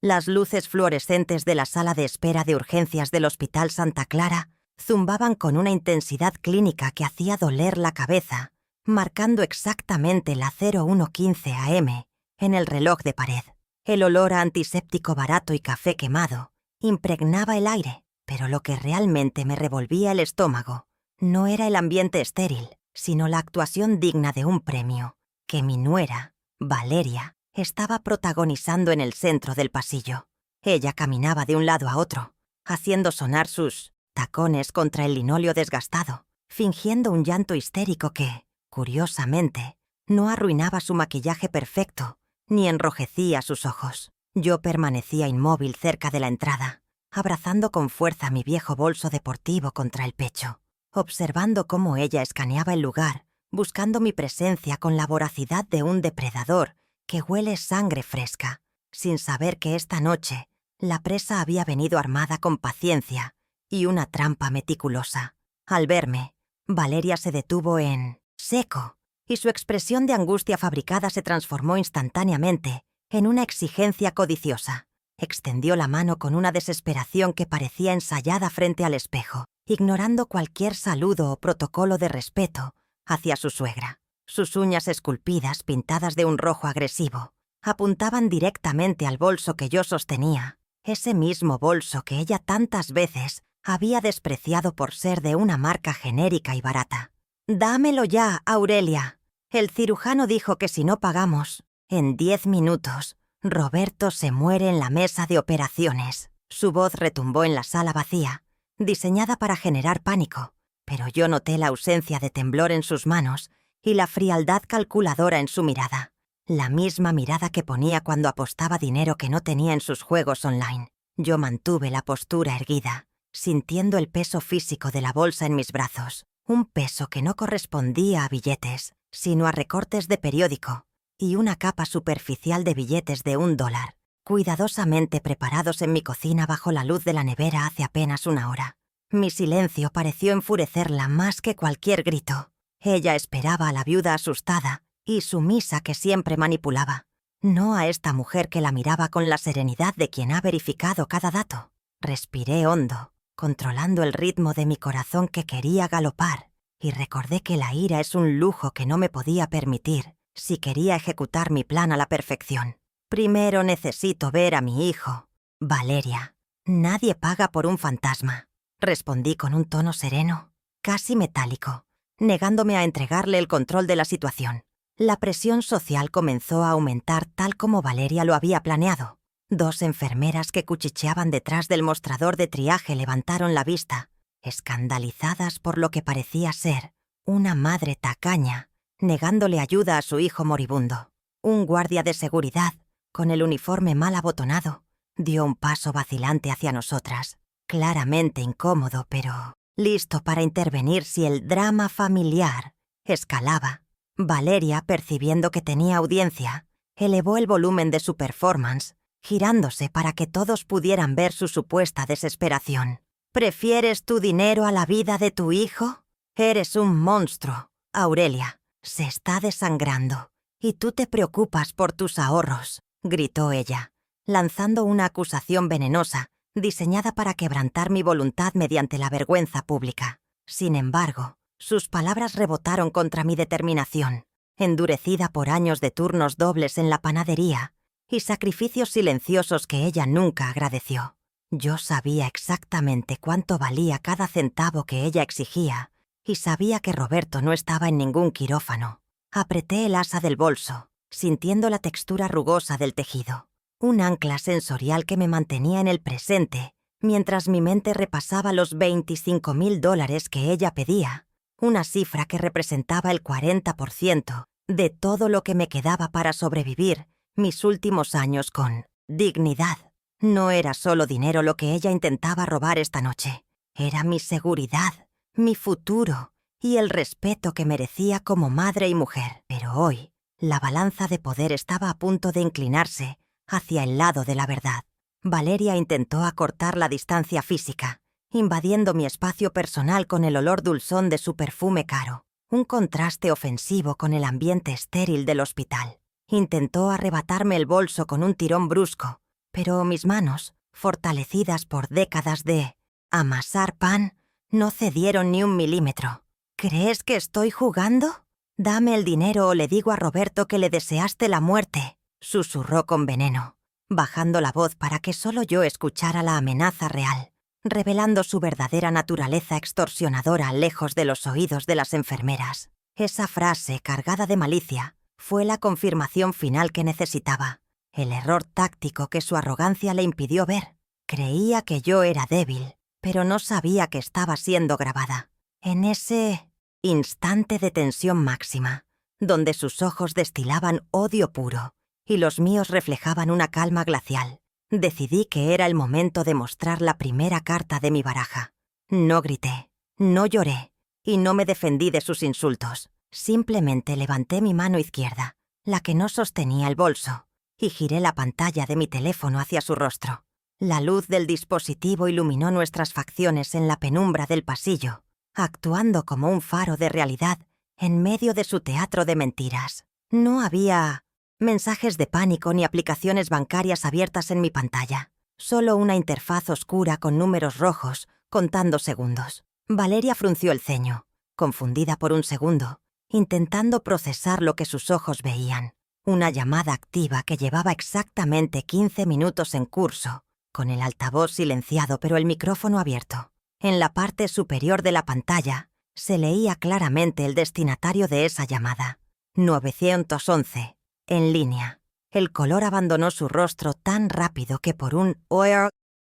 Las luces fluorescentes de la sala de espera de urgencias del Hospital Santa Clara zumbaban con una intensidad clínica que hacía doler la cabeza, marcando exactamente la 01:15 AM en el reloj de pared. El olor a antiséptico barato y café quemado impregnaba el aire, pero lo que realmente me revolvía el estómago no era el ambiente estéril, sino la actuación digna de un premio que mi nuera, Valeria, estaba protagonizando en el centro del pasillo. Ella caminaba de un lado a otro, haciendo sonar sus tacones contra el linóleo desgastado, fingiendo un llanto histérico que, curiosamente, no arruinaba su maquillaje perfecto ni enrojecía sus ojos. Yo permanecía inmóvil cerca de la entrada, abrazando con fuerza mi viejo bolso deportivo contra el pecho, observando cómo ella escaneaba el lugar, buscando mi presencia con la voracidad de un depredador que huele sangre fresca, sin saber que esta noche la presa había venido armada con paciencia y una trampa meticulosa. Al verme, Valeria se detuvo en seco, y su expresión de angustia fabricada se transformó instantáneamente en una exigencia codiciosa. Extendió la mano con una desesperación que parecía ensayada frente al espejo, ignorando cualquier saludo o protocolo de respeto hacia su suegra. Sus uñas esculpidas, pintadas de un rojo agresivo, apuntaban directamente al bolso que yo sostenía, ese mismo bolso que ella tantas veces había despreciado por ser de una marca genérica y barata. «Dámelo ya, Aurelia». El cirujano dijo que si no pagamos, en 10 minutos, Roberto se muere en la mesa de operaciones. Su voz retumbó en la sala vacía, diseñada para generar pánico, pero yo noté la ausencia de temblor en sus manos y la frialdad calculadora en su mirada. La misma mirada que ponía cuando apostaba dinero que no tenía en sus juegos online. Yo mantuve la postura erguida, sintiendo el peso físico de la bolsa en mis brazos. Un peso que no correspondía a billetes, sino a recortes de periódico y una capa superficial de billetes de $1, cuidadosamente preparados en mi cocina bajo la luz de la nevera hace apenas una hora. Mi silencio pareció enfurecerla más que cualquier grito. Ella esperaba a la viuda asustada y sumisa que siempre manipulaba, no a esta mujer que la miraba con la serenidad de quien ha verificado cada dato. Respiré hondo, controlando el ritmo de mi corazón que quería galopar, y recordé que la ira es un lujo que no me podía permitir si quería ejecutar mi plan a la perfección. Primero necesito ver a mi hijo. Valeria, nadie paga por un fantasma, respondí con un tono sereno, casi metálico, negándome a entregarle el control de la situación. La presión social comenzó a aumentar tal como Valeria lo había planeado. 2 enfermeras que cuchicheaban detrás del mostrador de triaje levantaron la vista, escandalizadas por lo que parecía ser una madre tacaña, negándole ayuda a su hijo moribundo. Un guardia de seguridad, con el uniforme mal abotonado, dio un paso vacilante hacia nosotras, claramente incómodo, pero listo para intervenir si el drama familiar escalaba. Valeria, percibiendo que tenía audiencia, elevó el volumen de su performance, girándose para que todos pudieran ver su supuesta desesperación. ¿Prefieres tu dinero a la vida de tu hijo? Eres un monstruo, Aurelia. Se está desangrando, y tú te preocupas por tus ahorros, gritó ella, lanzando una acusación venenosa, diseñada para quebrantar mi voluntad mediante la vergüenza pública. Sin embargo, sus palabras rebotaron contra mi determinación, endurecida por años de turnos dobles en la panadería y sacrificios silenciosos que ella nunca agradeció. Yo sabía exactamente cuánto valía cada centavo que ella exigía y sabía que Roberto no estaba en ningún quirófano. Apreté el asa del bolso, sintiendo la textura rugosa del tejido, un ancla sensorial que me mantenía en el presente mientras mi mente repasaba los $25,000 que ella pedía, una cifra que representaba el 40% de todo lo que me quedaba para sobrevivir mis últimos años con dignidad. No era solo dinero lo que ella intentaba robar esta noche, era mi seguridad, mi futuro y el respeto que merecía como madre y mujer. Pero hoy, la balanza de poder estaba a punto de inclinarse hacia el lado de la verdad. Valeria intentó acortar la distancia física, invadiendo mi espacio personal con el olor dulzón de su perfume caro, un contraste ofensivo con el ambiente estéril del hospital. Intentó arrebatarme el bolso con un tirón brusco, pero mis manos, fortalecidas por décadas de amasar pan, no cedieron ni un milímetro. ¿Crees que estoy jugando? Dame el dinero o le digo a Roberto que le deseaste la muerte, susurró con veneno, bajando la voz para que solo yo escuchara la amenaza real, revelando su verdadera naturaleza extorsionadora lejos de los oídos de las enfermeras. Esa frase, cargada de malicia, fue la confirmación final que necesitaba, el error táctico que su arrogancia le impidió ver. Creía que yo era débil, pero no sabía que estaba siendo grabada. En ese instante de tensión máxima, donde sus ojos destilaban odio puro y los míos reflejaban una calma glacial, decidí que era el momento de mostrar la primera carta de mi baraja. No grité, no lloré y no me defendí de sus insultos. Simplemente levanté mi mano izquierda, la que no sostenía el bolso, y giré la pantalla de mi teléfono hacia su rostro. La luz del dispositivo iluminó nuestras facciones en la penumbra del pasillo, actuando como un faro de realidad en medio de su teatro de mentiras. No había mensajes de pánico ni aplicaciones bancarias abiertas en mi pantalla, solo una interfaz oscura con números rojos contando segundos. Valeria frunció el ceño, confundida por un segundo, intentando procesar lo que sus ojos veían. Una llamada activa que llevaba exactamente 15 minutos en curso, con el altavoz silenciado pero el micrófono abierto. En la parte superior de la pantalla se leía claramente el destinatario de esa llamada. 911, en línea. El color abandonó su rostro tan rápido que por un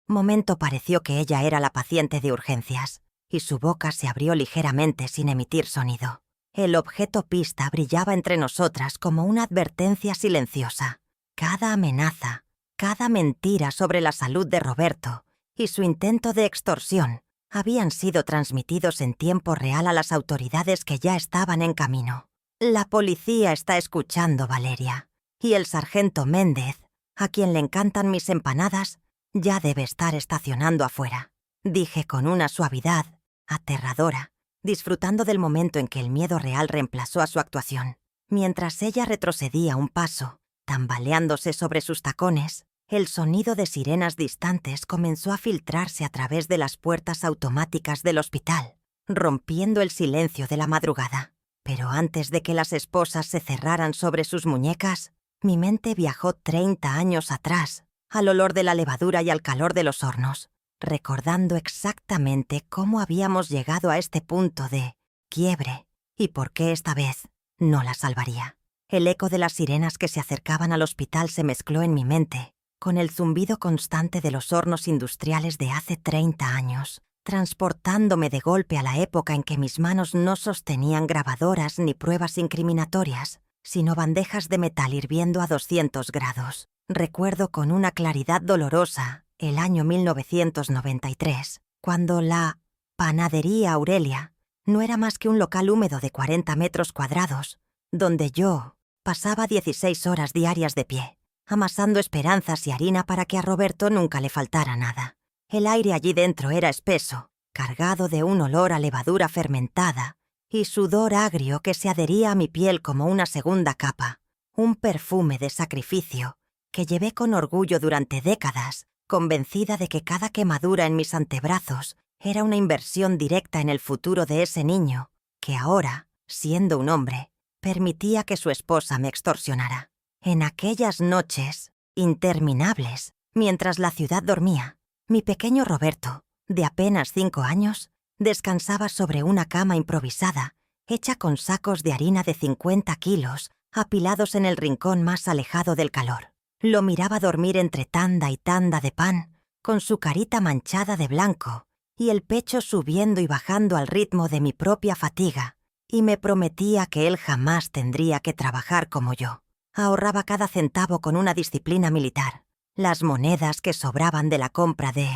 momento pareció que ella era la paciente de urgencias, y su boca se abrió ligeramente sin emitir sonido. El objeto pista brillaba entre nosotras como una advertencia silenciosa. Cada amenaza, cada mentira sobre la salud de Roberto y su intento de extorsión habían sido transmitidos en tiempo real a las autoridades que ya estaban en camino. La policía está escuchando, Valeria, y el sargento Méndez, a quien le encantan mis empanadas, ya debe estar estacionando afuera, dije con una suavidad aterradora, disfrutando del momento en que el miedo real reemplazó a su actuación. Mientras ella retrocedía un paso, tambaleándose sobre sus tacones, el sonido de sirenas distantes comenzó a filtrarse a través de las puertas automáticas del hospital, rompiendo el silencio de la madrugada. Pero antes de que las esposas se cerraran sobre sus muñecas, mi mente viajó 30 años atrás, al olor de la levadura y al calor de los hornos, recordando exactamente cómo habíamos llegado a este punto de quiebre y por qué esta vez no la salvaría. El eco de las sirenas que se acercaban al hospital se mezcló en mi mente con el zumbido constante de los hornos industriales de hace 30 años, transportándome de golpe a la época en que mis manos no sostenían grabadoras ni pruebas incriminatorias, sino bandejas de metal hirviendo a 200 grados. Recuerdo con una claridad dolorosa el año 1993, cuando la Panadería Aurelia no era más que un local húmedo de 40 metros cuadrados, donde yo pasaba 16 horas diarias de pie, amasando esperanzas y harina para que a Roberto nunca le faltara nada. El aire allí dentro era espeso, cargado de un olor a levadura fermentada y sudor agrio que se adhería a mi piel como una segunda capa, un perfume de sacrificio que llevé con orgullo durante décadas, convencida de que cada quemadura en mis antebrazos era una inversión directa en el futuro de ese niño, que ahora, siendo un hombre, permitía que su esposa me extorsionara. En aquellas noches interminables, mientras la ciudad dormía, mi pequeño Roberto, de apenas 5 años, descansaba sobre una cama improvisada, hecha con sacos de harina de 50 kilos, apilados en el rincón más alejado del calor. Lo miraba dormir entre tanda y tanda de pan, con su carita manchada de blanco y el pecho subiendo y bajando al ritmo de mi propia fatiga, y me prometía que él jamás tendría que trabajar como yo. Ahorraba cada centavo con una disciplina militar. Las monedas que sobraban de la compra de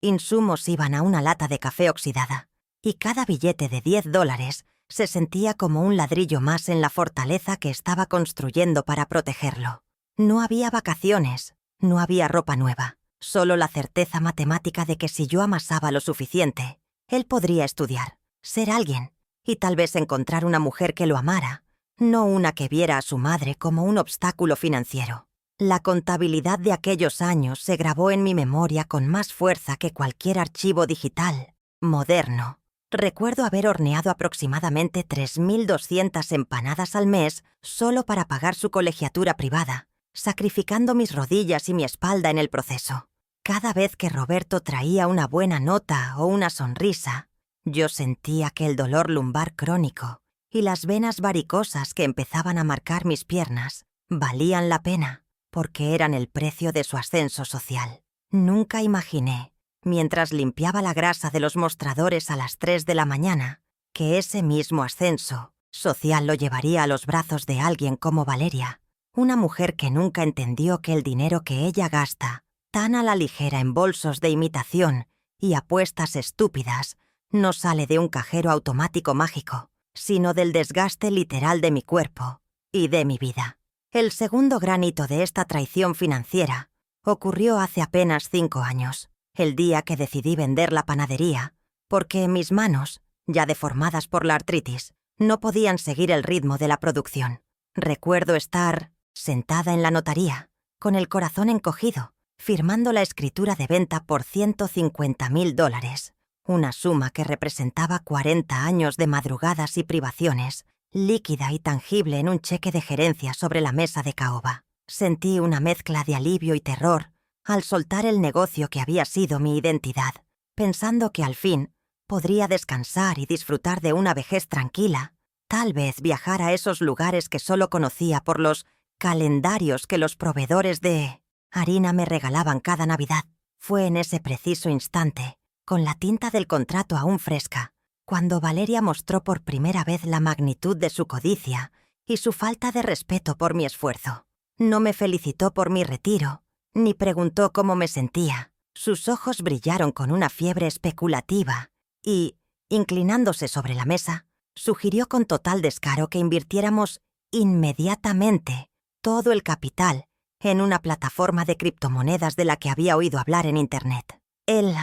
insumos iban a una lata de café oxidada, y cada billete de $10 se sentía como un ladrillo más en la fortaleza que estaba construyendo para protegerlo. No había vacaciones, no había ropa nueva, solo la certeza matemática de que si yo amasaba lo suficiente, él podría estudiar, ser alguien, y tal vez encontrar una mujer que lo amara, no una que viera a su madre como un obstáculo financiero. La contabilidad de aquellos años se grabó en mi memoria con más fuerza que cualquier archivo digital moderno. Recuerdo haber horneado aproximadamente 3.200 empanadas al mes solo para pagar su colegiatura privada, sacrificando mis rodillas y mi espalda en el proceso. Cada vez que Roberto traía una buena nota o una sonrisa, yo sentía que el dolor lumbar crónico y las venas varicosas que empezaban a marcar mis piernas valían la pena, porque eran el precio de su ascenso social. Nunca imaginé, mientras limpiaba la grasa de los mostradores a las 3 de la mañana, que ese mismo ascenso social lo llevaría a los brazos de alguien como Valeria, una mujer que nunca entendió que el dinero que ella gasta, tan a la ligera en bolsos de imitación y apuestas estúpidas, no sale de un cajero automático mágico, sino del desgaste literal de mi cuerpo y de mi vida. El segundo gran hito de esta traición financiera ocurrió hace apenas 5 años, el día que decidí vender la panadería, porque mis manos, ya deformadas por la artritis, no podían seguir el ritmo de la producción. Recuerdo estar sentada en la notaría, con el corazón encogido, firmando la escritura de venta por $150.000, una suma que representaba 40 años de madrugadas y privaciones, líquida y tangible en un cheque de gerencia sobre la mesa de caoba. Sentí una mezcla de alivio y terror al soltar el negocio que había sido mi identidad, pensando que al fin podría descansar y disfrutar de una vejez tranquila, tal vez viajar a esos lugares que solo conocía por los calendarios que los proveedores de harina me regalaban cada Navidad. Fue en ese preciso instante, con la tinta del contrato aún fresca, cuando Valeria mostró por primera vez la magnitud de su codicia y su falta de respeto por mi esfuerzo. No me felicitó por mi retiro, ni preguntó cómo me sentía. Sus ojos brillaron con una fiebre especulativa y, inclinándose sobre la mesa, sugirió con total descaro que invirtiéramos inmediatamente todo el capital en una plataforma de criptomonedas de la que había oído hablar en Internet. El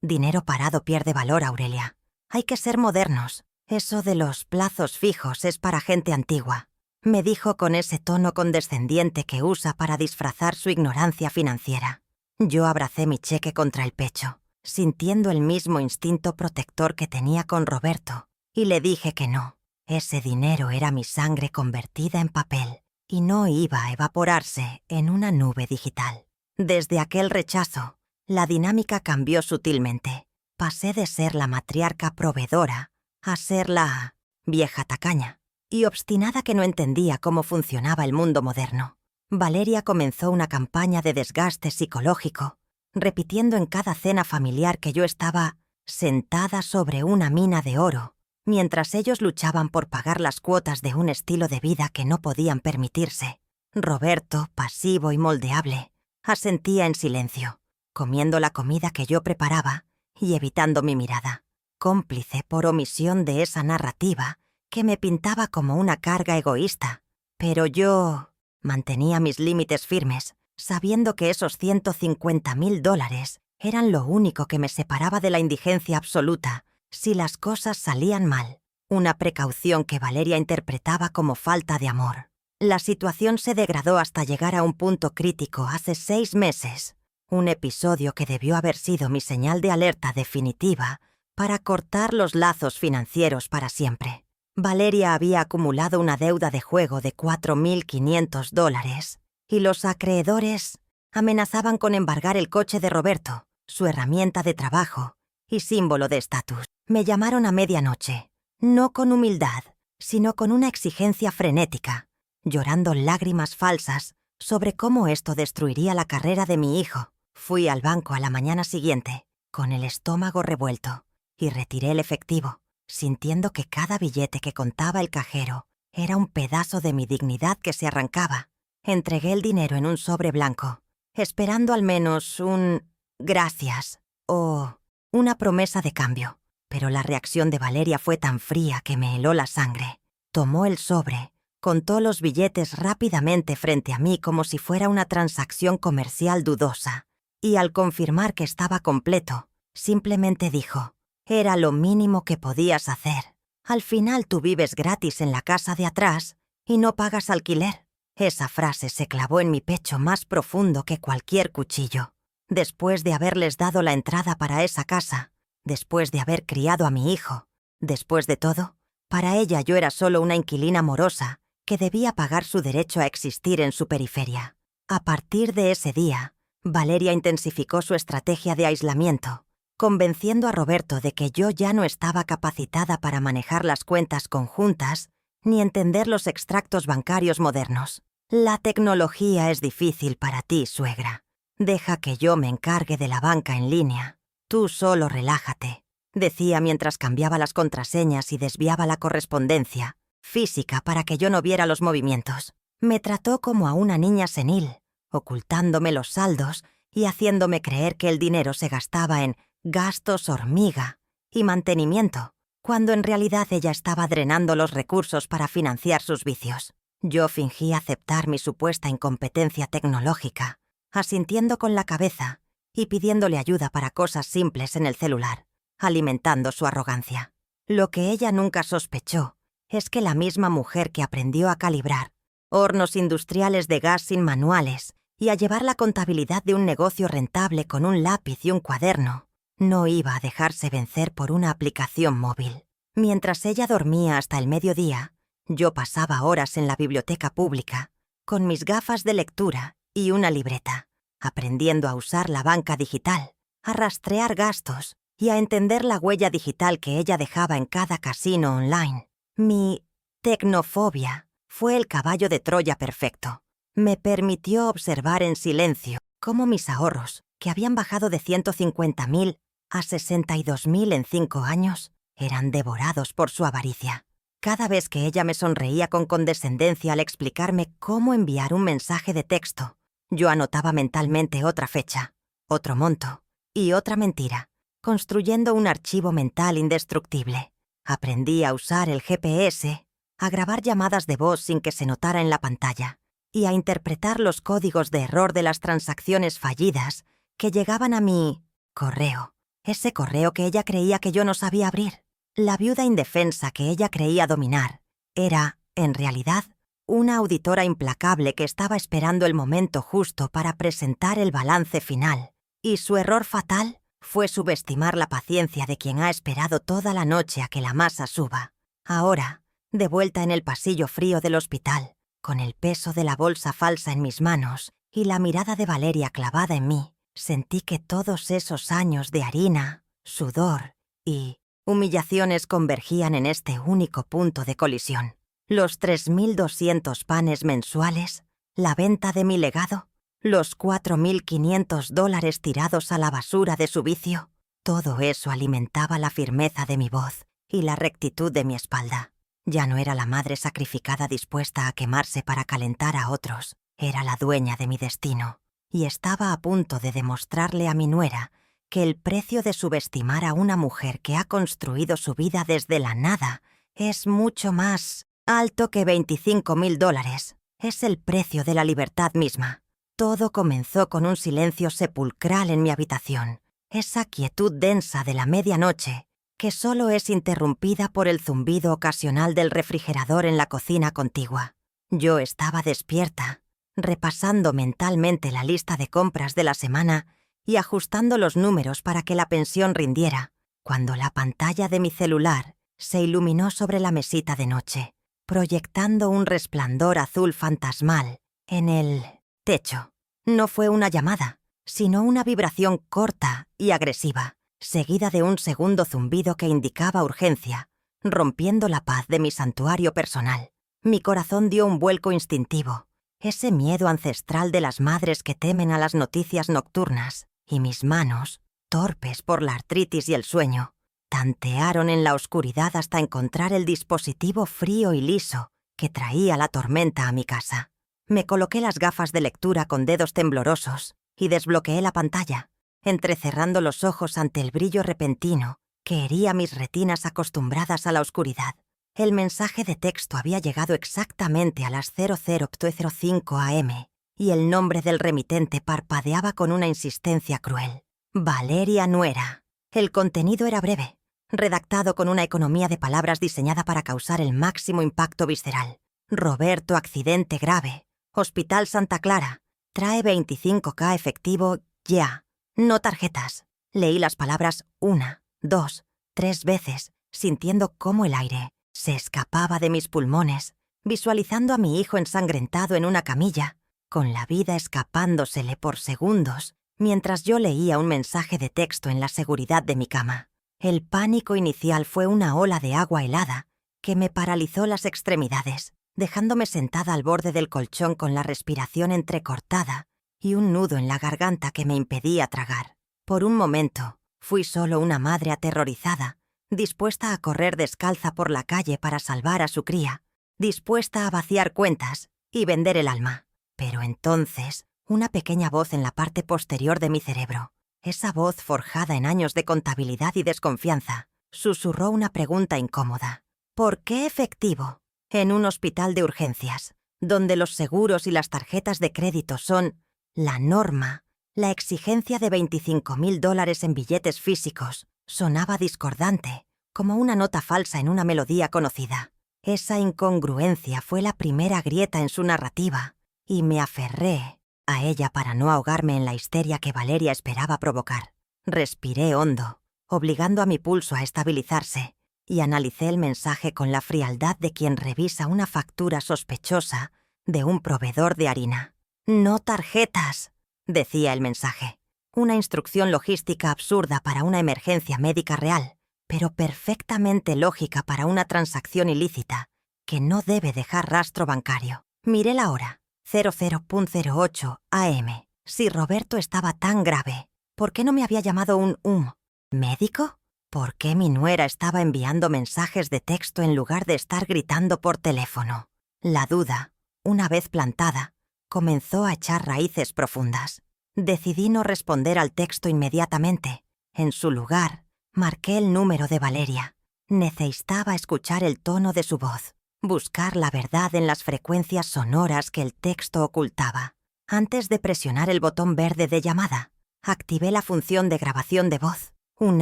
dinero parado pierde valor, Aurelia. Hay que ser modernos. Eso de los plazos fijos es para gente antigua, me dijo con ese tono condescendiente que usa para disfrazar su ignorancia financiera. Yo abracé mi cheque contra el pecho, sintiendo el mismo instinto protector que tenía con Roberto, y le dije que no. Ese dinero era mi sangre convertida en papel, y no iba a evaporarse en una nube digital. Desde aquel rechazo, la dinámica cambió sutilmente. Pasé de ser la matriarca proveedora a ser la vieja tacaña y obstinada que no entendía cómo funcionaba el mundo moderno. Valeria comenzó una campaña de desgaste psicológico, repitiendo en cada cena familiar que yo estaba sentada sobre una mina de oro, mientras ellos luchaban por pagar las cuotas de un estilo de vida que no podían permitirse. Roberto, pasivo y moldeable, asentía en silencio, comiendo la comida que yo preparaba y evitando mi mirada, cómplice por omisión de esa narrativa que me pintaba como una carga egoísta. Pero yo mantenía mis límites firmes, sabiendo que esos $150.000 eran lo único que me separaba de la indigencia absoluta si las cosas salían mal, una precaución que Valeria interpretaba como falta de amor. La situación se degradó hasta llegar a un punto crítico hace 6 meses, un episodio que debió haber sido mi señal de alerta definitiva para cortar los lazos financieros para siempre. Valeria había acumulado una deuda de juego de $4.500 y los acreedores amenazaban con embargar el coche de Roberto, su herramienta de trabajo y símbolo de estatus. Me llamaron a medianoche, no con humildad, sino con una exigencia frenética, llorando lágrimas falsas sobre cómo esto destruiría la carrera de mi hijo. Fui al banco a la mañana siguiente, con el estómago revuelto, y retiré el efectivo, sintiendo que cada billete que contaba el cajero era un pedazo de mi dignidad que se arrancaba. Entregué el dinero en un sobre blanco, esperando al menos un gracias o una promesa de cambio. Pero la reacción de Valeria fue tan fría que me heló la sangre. Tomó el sobre, contó los billetes rápidamente frente a mí como si fuera una transacción comercial dudosa, y al confirmar que estaba completo, simplemente dijo: «Era lo mínimo que podías hacer. Al final tú vives gratis en la casa de atrás y no pagas alquiler». Esa frase se clavó en mi pecho más profundo que cualquier cuchillo. Después de haberles dado la entrada para esa casa, después de haber criado a mi hijo, después de todo, para ella yo era solo una inquilina morosa que debía pagar su derecho a existir en su periferia. A partir de ese día, Valeria intensificó su estrategia de aislamiento, convenciendo a Roberto de que yo ya no estaba capacitada para manejar las cuentas conjuntas ni entender los extractos bancarios modernos. La tecnología es difícil para ti, suegra. Deja que yo me encargue de la banca en línea. Tú solo relájate, decía mientras cambiaba las contraseñas y desviaba la correspondencia física para que yo no viera los movimientos. Me trató como a una niña senil, ocultándome los saldos y haciéndome creer que el dinero se gastaba en gastos hormiga y mantenimiento, cuando en realidad ella estaba drenando los recursos para financiar sus vicios. Yo fingí aceptar mi supuesta incompetencia tecnológica, asintiendo con la cabeza y pidiéndole ayuda para cosas simples en el celular, alimentando su arrogancia. Lo que ella nunca sospechó es que la misma mujer que aprendió a calibrar hornos industriales de gas sin manuales y a llevar la contabilidad de un negocio rentable con un lápiz y un cuaderno, no iba a dejarse vencer por una aplicación móvil. Mientras ella dormía hasta el mediodía, yo pasaba horas en la biblioteca pública, con mis gafas de lectura y una libreta, aprendiendo a usar la banca digital, a rastrear gastos y a entender la huella digital que ella dejaba en cada casino online. Mi tecnofobia fue el caballo de Troya perfecto. Me permitió observar en silencio cómo mis ahorros, que habían bajado de 150.000 a 62.000 en 5 años, eran devorados por su avaricia. Cada vez que ella me sonreía con condescendencia al explicarme cómo enviar un mensaje de texto, yo anotaba mentalmente otra fecha, otro monto y otra mentira, construyendo un archivo mental indestructible. Aprendí a usar el GPS, a grabar llamadas de voz sin que se notara en la pantalla y a interpretar los códigos de error de las transacciones fallidas que llegaban a mi correo, ese correo que ella creía que yo no sabía abrir. La viuda indefensa que ella creía dominar era, en realidad, una auditora implacable que estaba esperando el momento justo para presentar el balance final, y su error fatal fue subestimar la paciencia de quien ha esperado toda la noche a que la masa suba. Ahora, de vuelta en el pasillo frío del hospital, con el peso de la bolsa falsa en mis manos y la mirada de Valeria clavada en mí, sentí que todos esos años de harina, sudor y humillaciones convergían en este único punto de colisión. Los 3.200 panes mensuales, la venta de mi legado, los $4.500 tirados a la basura de su vicio, todo eso alimentaba la firmeza de mi voz y la rectitud de mi espalda. Ya no era la madre sacrificada dispuesta a quemarse para calentar a otros, era la dueña de mi destino, y estaba a punto de demostrarle a mi nuera que el precio de subestimar a una mujer que ha construido su vida desde la nada es mucho más alto que $25.000. Es el precio de la libertad misma. Todo comenzó con un silencio sepulcral en mi habitación, esa quietud densa de la medianoche que solo es interrumpida por el zumbido ocasional del refrigerador en la cocina contigua. Yo estaba despierta, repasando mentalmente la lista de compras de la semana y ajustando los números para que la pensión rindiera, cuando la pantalla de mi celular se iluminó sobre la mesita de noche, proyectando un resplandor azul fantasmal en el techo. No fue una llamada, sino una vibración corta y agresiva, seguida de un segundo zumbido que indicaba urgencia, rompiendo la paz de mi santuario personal. Mi corazón dio un vuelco instintivo, ese miedo ancestral de las madres que temen a las noticias nocturnas, y mis manos, torpes por la artritis y el sueño, tantearon en la oscuridad hasta encontrar el dispositivo frío y liso que traía la tormenta a mi casa. Me coloqué las gafas de lectura con dedos temblorosos y desbloqueé la pantalla, entrecerrando los ojos ante el brillo repentino que hería mis retinas acostumbradas a la oscuridad. El mensaje de texto había llegado exactamente a las 00:05 am y el nombre del remitente parpadeaba con una insistencia cruel. Valeria Nuera. El contenido era breve, redactado con una economía de palabras diseñada para causar el máximo impacto visceral. Roberto accidente grave, Hospital Santa Clara. Trae 25.000 efectivo ya. No tarjetas. Leí las palabras 1, 2, 3 veces, sintiendo cómo el aire se escapaba de mis pulmones, visualizando a mi hijo ensangrentado en una camilla, con la vida escapándosele por segundos, mientras yo leía un mensaje de texto en la seguridad de mi cama. El pánico inicial fue una ola de agua helada que me paralizó las extremidades, dejándome sentada al borde del colchón con la respiración entrecortada y un nudo en la garganta que me impedía tragar. Por un momento, fui solo una madre aterrorizada, dispuesta a correr descalza por la calle para salvar a su cría, dispuesta a vaciar cuentas y vender el alma. Pero entonces, una pequeña voz en la parte posterior de mi cerebro, esa voz forjada en años de contabilidad y desconfianza, susurró una pregunta incómoda. ¿Por qué efectivo? En un hospital de urgencias, donde los seguros y las tarjetas de crédito son la norma, la exigencia de $25.000 en billetes físicos sonaba discordante, como una nota falsa en una melodía conocida. Esa incongruencia fue la primera grieta en su narrativa, y me aferré a ella para no ahogarme en la histeria que Valeria esperaba provocar. Respiré hondo, obligando a mi pulso a estabilizarse, y analicé el mensaje con la frialdad de quien revisa una factura sospechosa de un proveedor de harina. «No tarjetas», decía el mensaje. Una instrucción logística absurda para una emergencia médica real, pero perfectamente lógica para una transacción ilícita que no debe dejar rastro bancario. Miré la hora, 00:08 AM. Si Roberto estaba tan grave, ¿por qué no me había llamado un médico? ¿Por qué mi nuera estaba enviando mensajes de texto en lugar de estar gritando por teléfono? La duda, una vez plantada, comenzó a echar raíces profundas. Decidí no responder al texto inmediatamente. En su lugar, marqué el número de Valeria. Necesitaba escuchar el tono de su voz, buscar la verdad en las frecuencias sonoras que el texto ocultaba. Antes de presionar el botón verde de llamada, activé la función de grabación de voz, un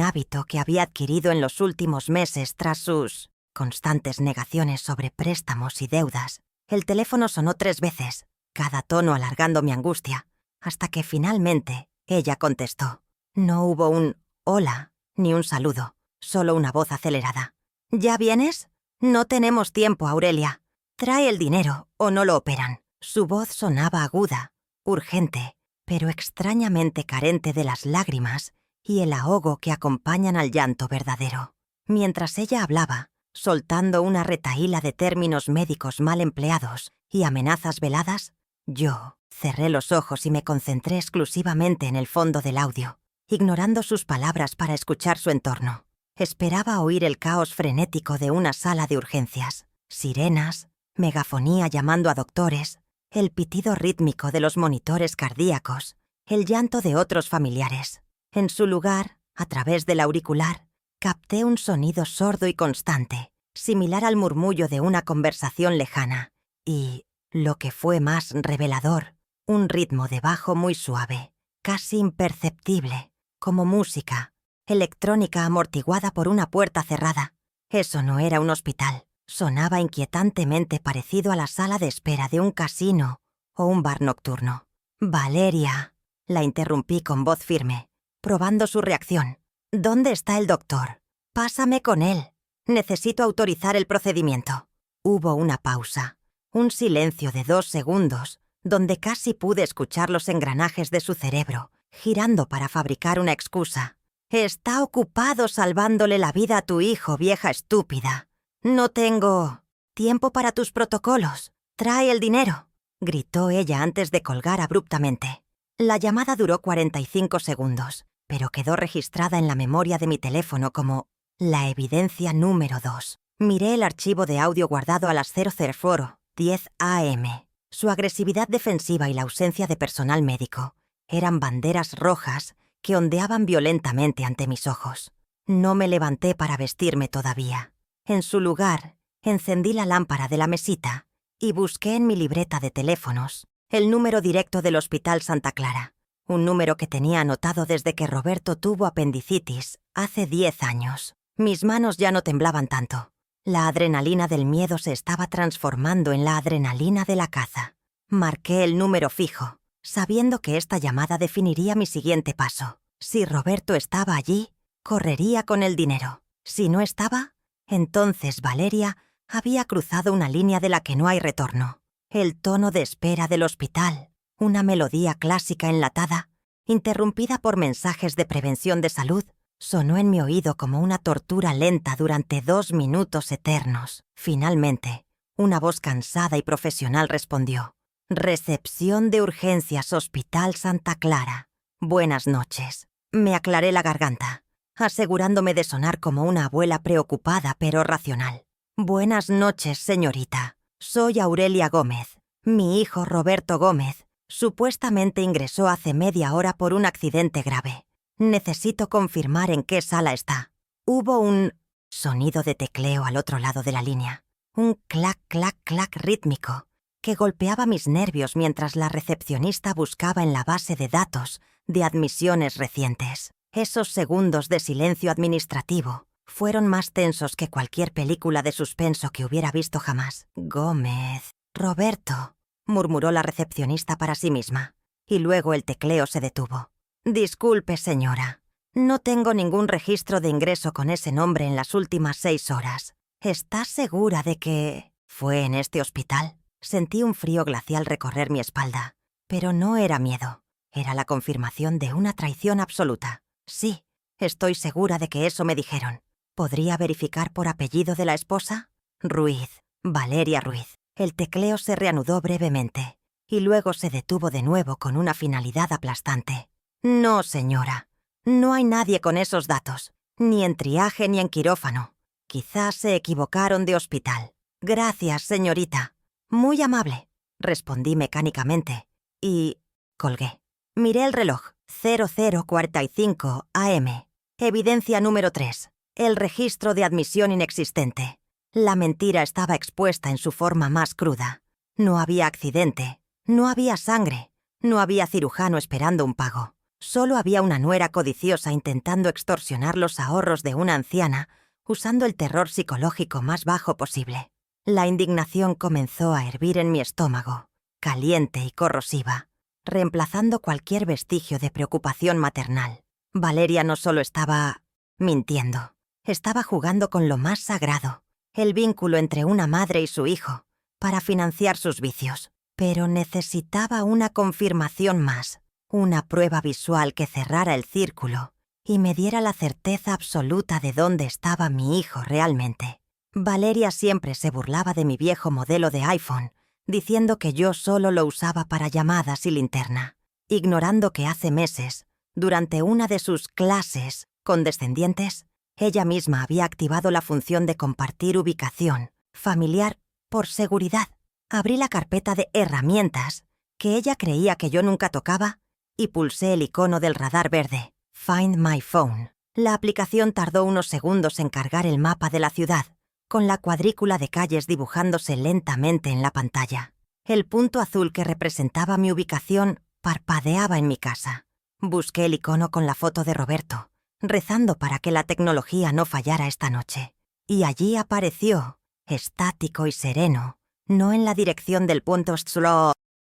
hábito que había adquirido en los últimos meses tras sus constantes negaciones sobre préstamos y deudas. El teléfono sonó 3 veces, cada tono alargando mi angustia, hasta que finalmente ella contestó. No hubo un hola ni un saludo, solo una voz acelerada. ¿Ya vienes? No tenemos tiempo, Aurelia. Trae el dinero o no lo operan. Su voz sonaba aguda, urgente, pero extrañamente carente de las lágrimas y el ahogo que acompañan al llanto verdadero. Mientras ella hablaba, soltando una retahíla de términos médicos mal empleados y amenazas veladas, yo cerré los ojos y me concentré exclusivamente en el fondo del audio, ignorando sus palabras para escuchar su entorno. Esperaba oír el caos frenético de una sala de urgencias, sirenas, megafonía llamando a doctores, el pitido rítmico de los monitores cardíacos, el llanto de otros familiares. En su lugar, a través del auricular, capté un sonido sordo y constante, similar al murmullo de una conversación lejana, y, lo que fue más revelador, un ritmo de bajo muy suave, casi imperceptible, como música electrónica amortiguada por una puerta cerrada. Eso no era un hospital. Sonaba inquietantemente parecido a la sala de espera de un casino o un bar nocturno. «Valeria», la interrumpí con voz firme, probando su reacción. «¿Dónde está el doctor? Pásame con él. Necesito autorizar el procedimiento». Hubo una pausa, un silencio de 2 segundos, donde casi pude escuchar los engranajes de su cerebro, girando para fabricar una excusa. «Está ocupado salvándole la vida a tu hijo, vieja estúpida. No tengo tiempo para tus protocolos. Trae el dinero», gritó ella antes de colgar abruptamente. La llamada duró 45 segundos, pero quedó registrada en la memoria de mi teléfono como la evidencia número 2. Miré el archivo de audio guardado a las 00:10 AM. Su agresividad defensiva y la ausencia de personal médico eran banderas rojas que ondeaban violentamente ante mis ojos. No me levanté para vestirme todavía. En su lugar, encendí la lámpara de la mesita y busqué en mi libreta de teléfonos el número directo del Hospital Santa Clara, un número que tenía anotado desde que Roberto tuvo apendicitis hace 10 años. Mis manos ya no temblaban tanto. La adrenalina del miedo se estaba transformando en la adrenalina de la caza. Marqué el número fijo, sabiendo que esta llamada definiría mi siguiente paso. Si Roberto estaba allí, correría con el dinero. Si no estaba, entonces Valeria había cruzado una línea de la que no hay retorno. El tono de espera del hospital, una melodía clásica enlatada, interrumpida por mensajes de prevención de salud, sonó en mi oído como una tortura lenta durante 2 minutos eternos. Finalmente, una voz cansada y profesional respondió. Recepción de urgencias, Hospital Santa Clara. Buenas noches. Me aclaré la garganta, asegurándome de sonar como una abuela preocupada pero racional. Buenas noches, señorita. Soy Aurelia Gómez. Mi hijo Roberto Gómez supuestamente ingresó hace media hora por un accidente grave. Necesito confirmar en qué sala está. Hubo un sonido de tecleo al otro lado de la línea. Un clac, clac, clac rítmico que golpeaba mis nervios mientras la recepcionista buscaba en la base de datos de admisiones recientes. Esos segundos de silencio administrativo fueron más tensos que cualquier película de suspenso que hubiera visto jamás. Gómez. Roberto, murmuró la recepcionista para sí misma, y luego el tecleo se detuvo. Disculpe, señora. No tengo ningún registro de ingreso con ese nombre en las últimas 6 horas. ¿Está segura de que fue en este hospital? Sentí un frío glacial recorrer mi espalda, pero no era miedo. Era la confirmación de una traición absoluta. Sí, estoy segura de que eso me dijeron. ¿Podría verificar por apellido de la esposa? Ruiz, Valeria Ruiz. El tecleo se reanudó brevemente, y luego se detuvo de nuevo con una finalidad aplastante. No, señora. No hay nadie con esos datos, ni en triaje ni en quirófano. Quizás se equivocaron de hospital. Gracias, señorita. Muy amable, respondí mecánicamente, y colgué. Miré el reloj. 00:45 AM. Evidencia número 3. El registro de admisión inexistente. La mentira estaba expuesta en su forma más cruda. No había accidente, no había sangre, no había cirujano esperando un pago. Solo había una nuera codiciosa intentando extorsionar los ahorros de una anciana usando el terror psicológico más bajo posible. La indignación comenzó a hervir en mi estómago, caliente y corrosiva, reemplazando cualquier vestigio de preocupación maternal. Valeria no solo estaba mintiendo, estaba jugando con lo más sagrado, el vínculo entre una madre y su hijo, para financiar sus vicios. Pero necesitaba una confirmación más, una prueba visual que cerrara el círculo y me diera la certeza absoluta de dónde estaba mi hijo realmente. Valeria siempre se burlaba de mi viejo modelo de iPhone, diciendo que yo solo lo usaba para llamadas y linterna, ignorando que hace meses, durante una de sus clases condescendientes, ella misma había activado la función de compartir ubicación familiar por seguridad. Abrí la carpeta de herramientas, que ella creía que yo nunca tocaba, y pulsé el icono del radar verde, Find My Phone. La aplicación tardó unos segundos en cargar el mapa de la ciudad, con la cuadrícula de calles dibujándose lentamente en la pantalla. El punto azul que representaba mi ubicación parpadeaba en mi casa. Busqué el icono con la foto de Roberto, rezando para que la tecnología no fallara esta noche. Y allí apareció, estático y sereno, no en la dirección del punto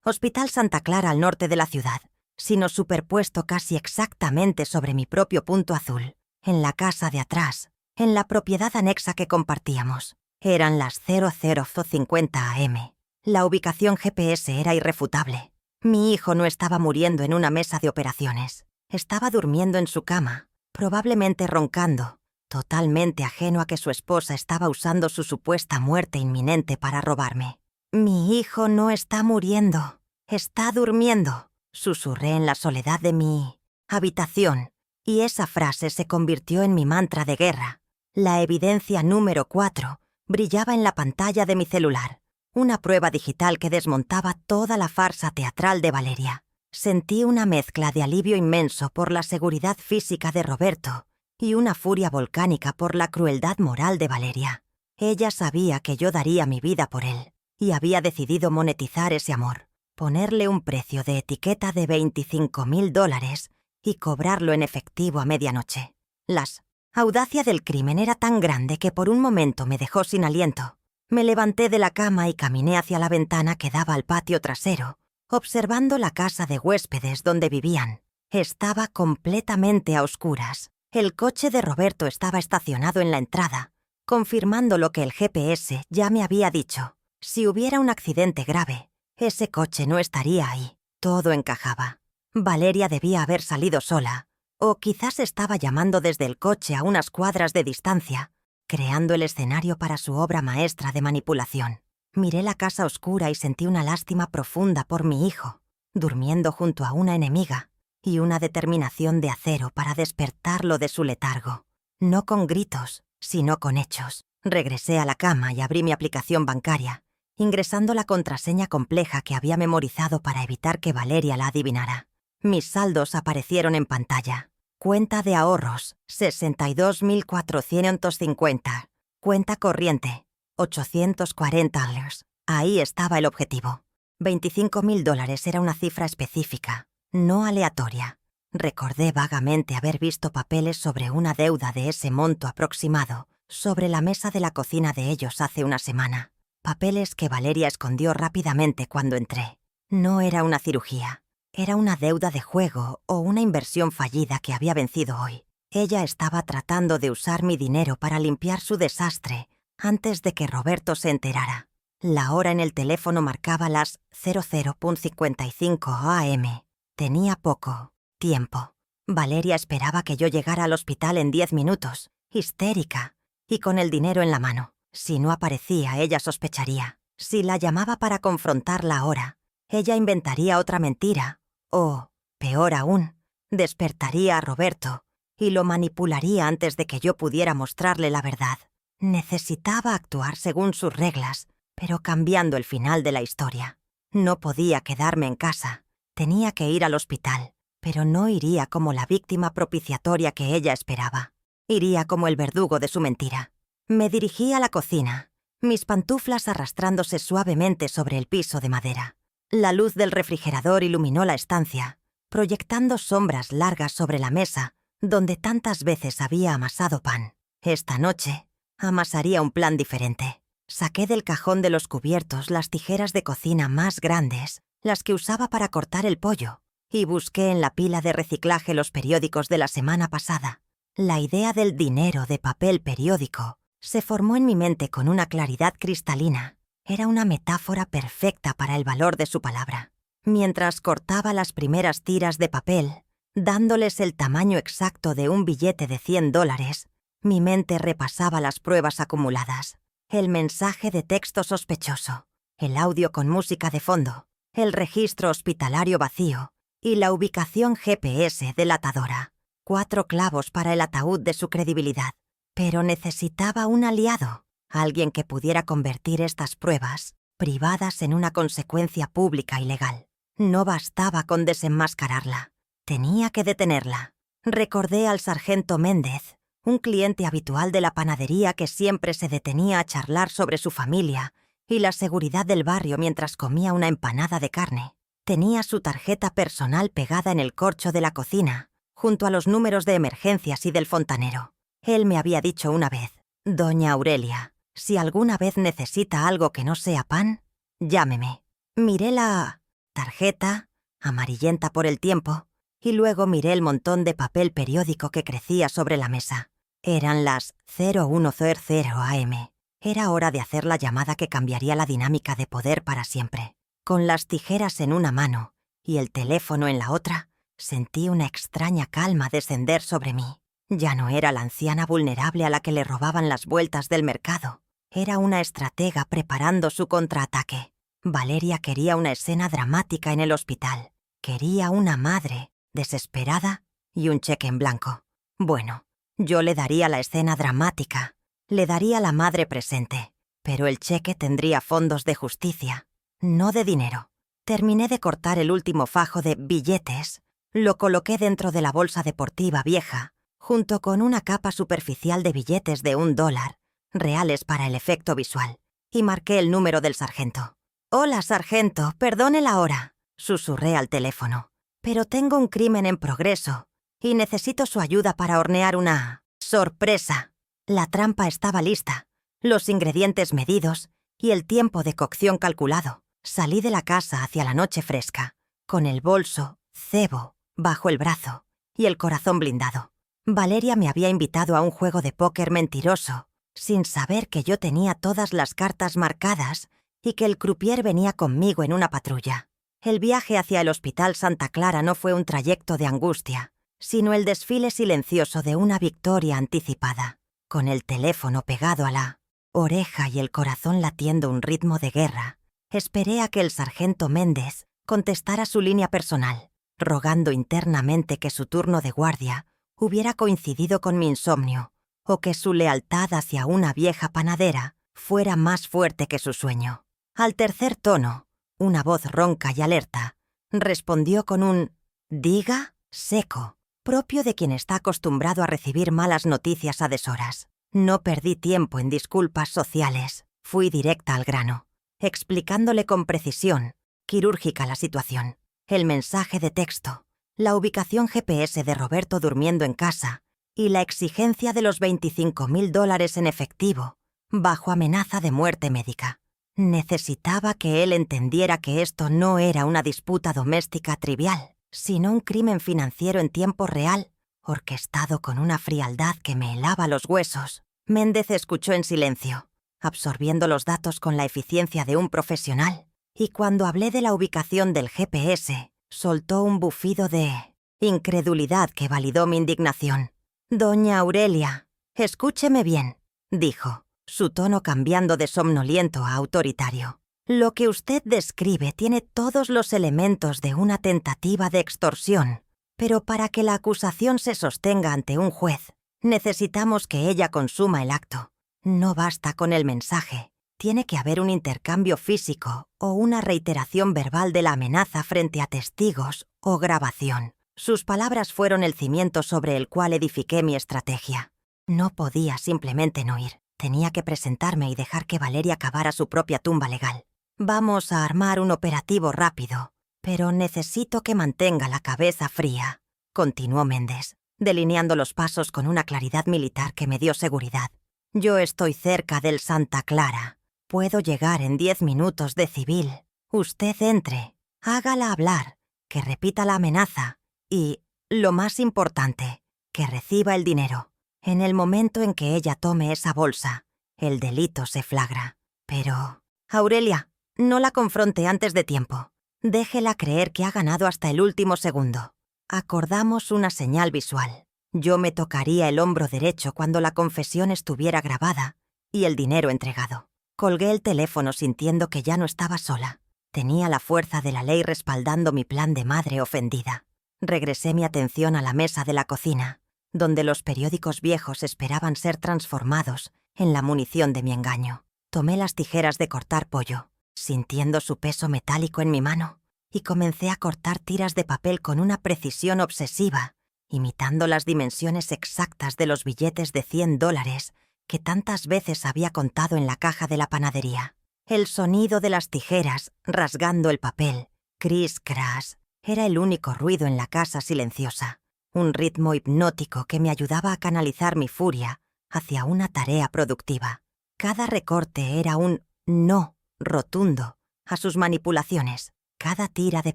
Hospital Santa Clara al norte de la ciudad, sino superpuesto casi exactamente sobre mi propio punto azul, en la casa de atrás, en la propiedad anexa que compartíamos. Eran las 00:50 AM. La ubicación GPS era irrefutable. Mi hijo no estaba muriendo en una mesa de operaciones. Estaba durmiendo en su cama, probablemente roncando, totalmente ajeno a que su esposa estaba usando su supuesta muerte inminente para robarme. Mi hijo no está muriendo, está durmiendo, susurré en la soledad de mi habitación, y esa frase se convirtió en mi mantra de guerra. La evidencia número 4 brillaba en la pantalla de mi celular, una prueba digital que desmontaba toda la farsa teatral de Valeria. Sentí una mezcla de alivio inmenso por la seguridad física de Roberto y una furia volcánica por la crueldad moral de Valeria. Ella sabía que yo daría mi vida por él, y había decidido monetizar ese amor, ponerle un precio de etiqueta de $25,000 y cobrarlo en efectivo a medianoche. La audacia del crimen era tan grande que por un momento me dejó sin aliento. Me levanté de la cama y caminé hacia la ventana que daba al patio trasero, observando la casa de huéspedes donde vivían. Estaba completamente a oscuras. El coche de Roberto estaba estacionado en la entrada, confirmando lo que el GPS ya me había dicho. Si hubiera un accidente grave, ese coche no estaría ahí. Todo encajaba. Valeria debía haber salido sola, o quizás estaba llamando desde el coche a unas cuadras de distancia, creando el escenario para su obra maestra de manipulación. Miré la casa oscura y sentí una lástima profunda por mi hijo, durmiendo junto a una enemiga, y una determinación de acero para despertarlo de su letargo. No con gritos, sino con hechos. Regresé a la cama y abrí mi aplicación bancaria, ingresando la contraseña compleja que había memorizado para evitar que Valeria la adivinara. Mis saldos aparecieron en pantalla. Cuenta de ahorros, 62.450. Cuenta corriente, $840. Ahí estaba el objetivo. $25.000 era una cifra específica, no aleatoria. Recordé vagamente haber visto papeles sobre una deuda de ese monto aproximado sobre la mesa de la cocina de ellos hace una semana. Papeles que Valeria escondió rápidamente cuando entré. No era una cirugía. Era una deuda de juego o una inversión fallida que había vencido hoy. Ella estaba tratando de usar mi dinero para limpiar su desastre antes de que Roberto se enterara. La hora en el teléfono marcaba las 00:55 am. Tenía poco tiempo. Valeria esperaba que yo llegara al hospital en 10 minutos, histérica, y con el dinero en la mano. Si no aparecía, ella sospecharía. Si la llamaba para confrontarla ahora, ella inventaría otra mentira. O, peor aún, despertaría a Roberto y lo manipularía antes de que yo pudiera mostrarle la verdad. Necesitaba actuar según sus reglas, pero cambiando el final de la historia. No podía quedarme en casa. Tenía que ir al hospital, pero no iría como la víctima propiciatoria que ella esperaba. Iría como el verdugo de su mentira. Me dirigí a la cocina, mis pantuflas arrastrándose suavemente sobre el piso de madera. La luz del refrigerador iluminó la estancia, proyectando sombras largas sobre la mesa donde tantas veces había amasado pan. Esta noche, amasaría un plan diferente. Saqué del cajón de los cubiertos las tijeras de cocina más grandes, las que usaba para cortar el pollo, y busqué en la pila de reciclaje los periódicos de la semana pasada. La idea del dinero de papel periódico se formó en mi mente con una claridad cristalina. Era una metáfora perfecta para el valor de su palabra. Mientras cortaba las primeras tiras de papel, dándoles el tamaño exacto de un billete de $100, mi mente repasaba las pruebas acumuladas. El mensaje de texto sospechoso, el audio con música de fondo, el registro hospitalario vacío y la ubicación GPS delatadora. 4 clavos para el ataúd de su credibilidad. Pero necesitaba un aliado. Alguien que pudiera convertir estas pruebas privadas en una consecuencia pública y legal. No bastaba con desenmascararla. Tenía que detenerla. Recordé al sargento Méndez, un cliente habitual de la panadería que siempre se detenía a charlar sobre su familia y la seguridad del barrio mientras comía una empanada de carne. Tenía su tarjeta personal pegada en el corcho de la cocina, junto a los números de emergencias y del fontanero. Él me había dicho una vez: «Doña Aurelia, si alguna vez necesita algo que no sea pan, llámeme». Miré la tarjeta, amarillenta por el tiempo, y luego miré el montón de papel periódico que crecía sobre la mesa. Eran las 01:00 am. Era hora de hacer la llamada que cambiaría la dinámica de poder para siempre. Con las tijeras en una mano y el teléfono en la otra, sentí una extraña calma descender sobre mí. Ya no era la anciana vulnerable a la que le robaban las vueltas del mercado. Era una estratega preparando su contraataque. Valeria quería una escena dramática en el hospital. Quería una madre desesperada y un cheque en blanco. Bueno, yo le daría la escena dramática, le daría la madre presente, pero el cheque tendría fondos de justicia, no de dinero. Terminé de cortar el último fajo de billetes, lo coloqué dentro de la bolsa deportiva vieja, junto con una capa superficial de billetes de $1, reales para el efecto visual, y marqué el número del sargento. «Hola, sargento, perdone la hora», susurré al teléfono, «pero tengo un crimen en progreso y necesito su ayuda para hornear una sorpresa». La trampa estaba lista, los ingredientes medidos y el tiempo de cocción calculado. Salí de la casa hacia la noche fresca, con el bolso, cebo, bajo el brazo y el corazón blindado. Valeria me había invitado a un juego de póker mentiroso, sin saber que yo tenía todas las cartas marcadas y que el croupier venía conmigo en una patrulla. El viaje hacia el Hospital Santa Clara no fue un trayecto de angustia, sino el desfile silencioso de una victoria anticipada, con el teléfono pegado a la oreja y el corazón latiendo un ritmo de guerra. Esperé a que el sargento Méndez contestara su línea personal, rogando internamente que su turno de guardia hubiera coincidido con mi insomnio, o que su lealtad hacia una vieja panadera fuera más fuerte que su sueño. Al tercer tono, una voz ronca y alerta respondió con un «diga» seco, propio de quien está acostumbrado a recibir malas noticias a deshoras. No perdí tiempo en disculpas sociales, fui directa al grano, explicándole con precisión quirúrgica la situación, el mensaje de texto, la ubicación GPS de Roberto durmiendo en casa y la exigencia de los $25,000 en efectivo, bajo amenaza de muerte médica. Necesitaba que él entendiera que esto no era una disputa doméstica trivial, sino un crimen financiero en tiempo real, orquestado con una frialdad que me helaba los huesos. Méndez escuchó en silencio, absorbiendo los datos con la eficiencia de un profesional, y cuando hablé de la ubicación del GPS, soltó un bufido de incredulidad que validó mi indignación. «Doña Aurelia, escúcheme bien», dijo, su tono cambiando de somnoliento a autoritario. «Lo que usted describe tiene todos los elementos de una tentativa de extorsión, pero para que la acusación se sostenga ante un juez, necesitamos que ella consuma el acto. No basta con el mensaje, tiene que haber un intercambio físico o una reiteración verbal de la amenaza frente a testigos o grabación». Sus palabras fueron el cimiento sobre el cual edifiqué mi estrategia. No podía simplemente no ir. Tenía que presentarme y dejar que Valeria cavara su propia tumba legal. «Vamos a armar un operativo rápido, pero necesito que mantenga la cabeza fría», continuó Méndez, delineando los pasos con una claridad militar que me dio seguridad. «Yo estoy cerca del Santa Clara. Puedo llegar en 10 minutos de civil. Usted entre, hágala hablar, que repita la amenaza y, lo más importante, que reciba el dinero. En el momento en que ella tome esa bolsa, el delito se flagra. Pero, Aurelia, no la confronte antes de tiempo. Déjela creer que ha ganado hasta el último segundo. Acordamos una señal visual. Yo me tocaría el hombro derecho cuando la confesión estuviera grabada y el dinero entregado». Colgué el teléfono sintiendo que ya no estaba sola. Tenía la fuerza de la ley respaldando mi plan de madre ofendida. Regresé mi atención a la mesa de la cocina, donde los periódicos viejos esperaban ser transformados en la munición de mi engaño. Tomé las tijeras de cortar pollo, sintiendo su peso metálico en mi mano, y comencé a cortar tiras de papel con una precisión obsesiva, imitando las dimensiones exactas de los billetes de $100 que tantas veces había contado en la caja de la panadería. El sonido de las tijeras rasgando el papel, cris-cras, era el único ruido en la casa silenciosa, un ritmo hipnótico que me ayudaba a canalizar mi furia hacia una tarea productiva. Cada recorte era un no rotundo a sus manipulaciones. Cada tira de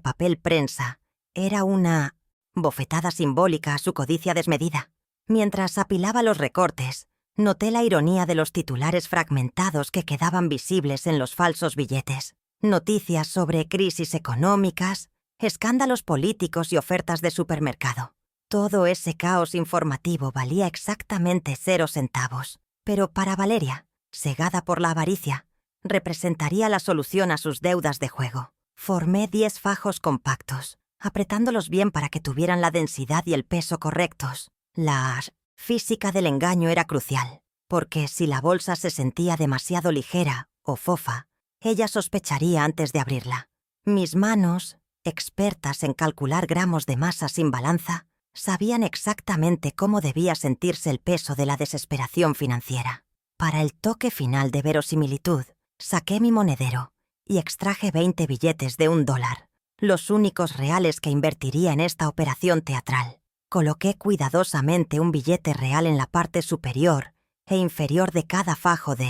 papel prensa era una bofetada simbólica a su codicia desmedida. Mientras apilaba los recortes, noté la ironía de los titulares fragmentados que quedaban visibles en los falsos billetes. Noticias sobre crisis económicas, escándalos políticos y ofertas de supermercado. Todo ese caos informativo valía exactamente 0 centavos, pero para Valeria, cegada por la avaricia, representaría la solución a sus deudas de juego. Formé 10 fajos compactos, apretándolos bien para que tuvieran la densidad y el peso correctos. La física del engaño era crucial, porque si la bolsa se sentía demasiado ligera o fofa, ella sospecharía antes de abrirla. Mis manos, expertas en calcular gramos de masa sin balanza, sabían exactamente cómo debía sentirse el peso de la desesperación financiera. Para el toque final de verosimilitud, saqué mi monedero y extraje 20 billetes de $1, los únicos reales que invertiría en esta operación teatral. Coloqué cuidadosamente un billete real en la parte superior e inferior de cada fajo de